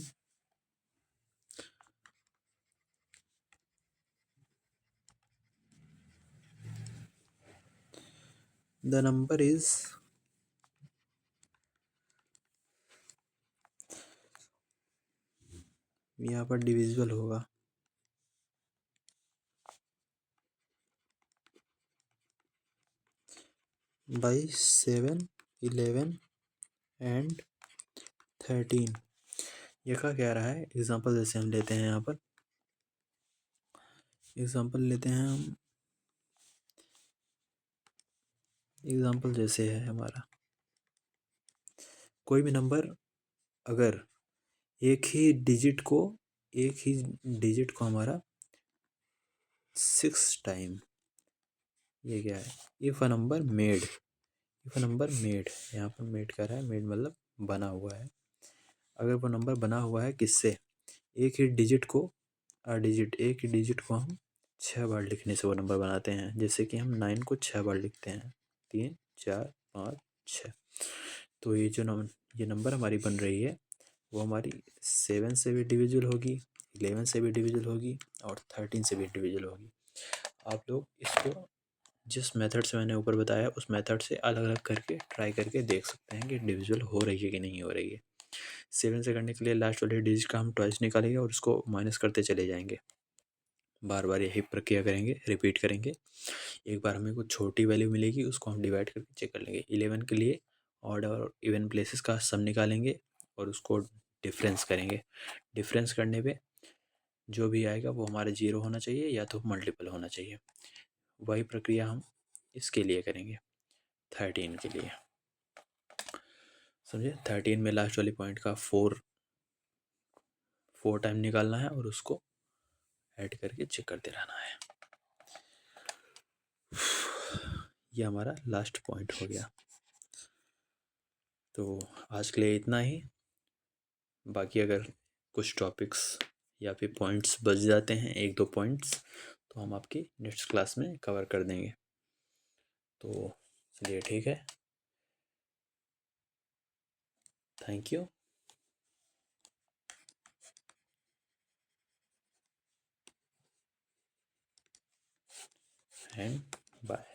S1: the number is यहाँ पर डिविजिबल होगा by 7 11 and 13। ये का कह रहा है, एग्जांपल जैसे हम लेते हैं, यहाँ पर एग्जांपल लेते हैं हम। एग्जांपल जैसे है हमारा, कोई भी नंबर अगर एक ही डिजिट को हमारा 6 टाइम, ये क्या है, if a number made, if a number made, यहाँ पर मेड कर रहा है, मेड मतलब बना हुआ है। अगर वो नंबर बना हुआ है किससे, एक ही डिजिट को, एक ही डिजिट को हम 6 बार लिखने से वो नंबर बनाते हैं। जैसे कि हम 9 को 6 बार लिखते हैं, 3 4 5 6। तो ये नंबर हमारी बन रही है, वो हमारी 7 से भी डिविजिबल होगी, 11 से भी डिविजिबल होगी और 13 से भी डिविजिबल होगी। आप लोग इसको जिस मेथड से मैंने ऊपर बताया, उस मेथड से अलग अलग करके ट्राई करके देख सकते हैं कि डिविजिबल हो रही है कि नहीं हो रही है। 7 से करने के लिए लास्ट वाले डिजिट का हम ट्वाइस निकालेंगे और उसको माइनस करते चले जाएंगे। बार बार यही प्रक्रिया करेंगे, रिपीट करेंगे। एक बार हमें कुछ छोटी वैल्यू मिलेगी, उसको हम डिवाइड करके चेक कर लेंगे। 11 के लिए ऑड और इवन प्लेसेस का सम निकालेंगे और उसको डिफरेंस करेंगे। डिफरेंस करने पे जो भी आएगा वो हमारा 0 होना चाहिए या तो मल्टीपल होना चाहिए। वही प्रक्रिया हम इसके लिए करेंगे, 13 के लिए। समझे? 13 में लास्ट वाली पॉइंट का 4 टाइम निकालना है और उसको ऐड करके चेक करते रहना है। ये हमारा लास्ट पॉइंट हो गया। तो आज के लिए इतना ही। बाकी अगर कुछ टॉपिक्स या फिर पॉइंट्स बच जाते हैं, 1-2 पॉइंट्स, तो हम आपकी नेक्स्ट क्लास में कवर कर देंगे। तो चलिए ठीक है, थैंक यू एंड बाय।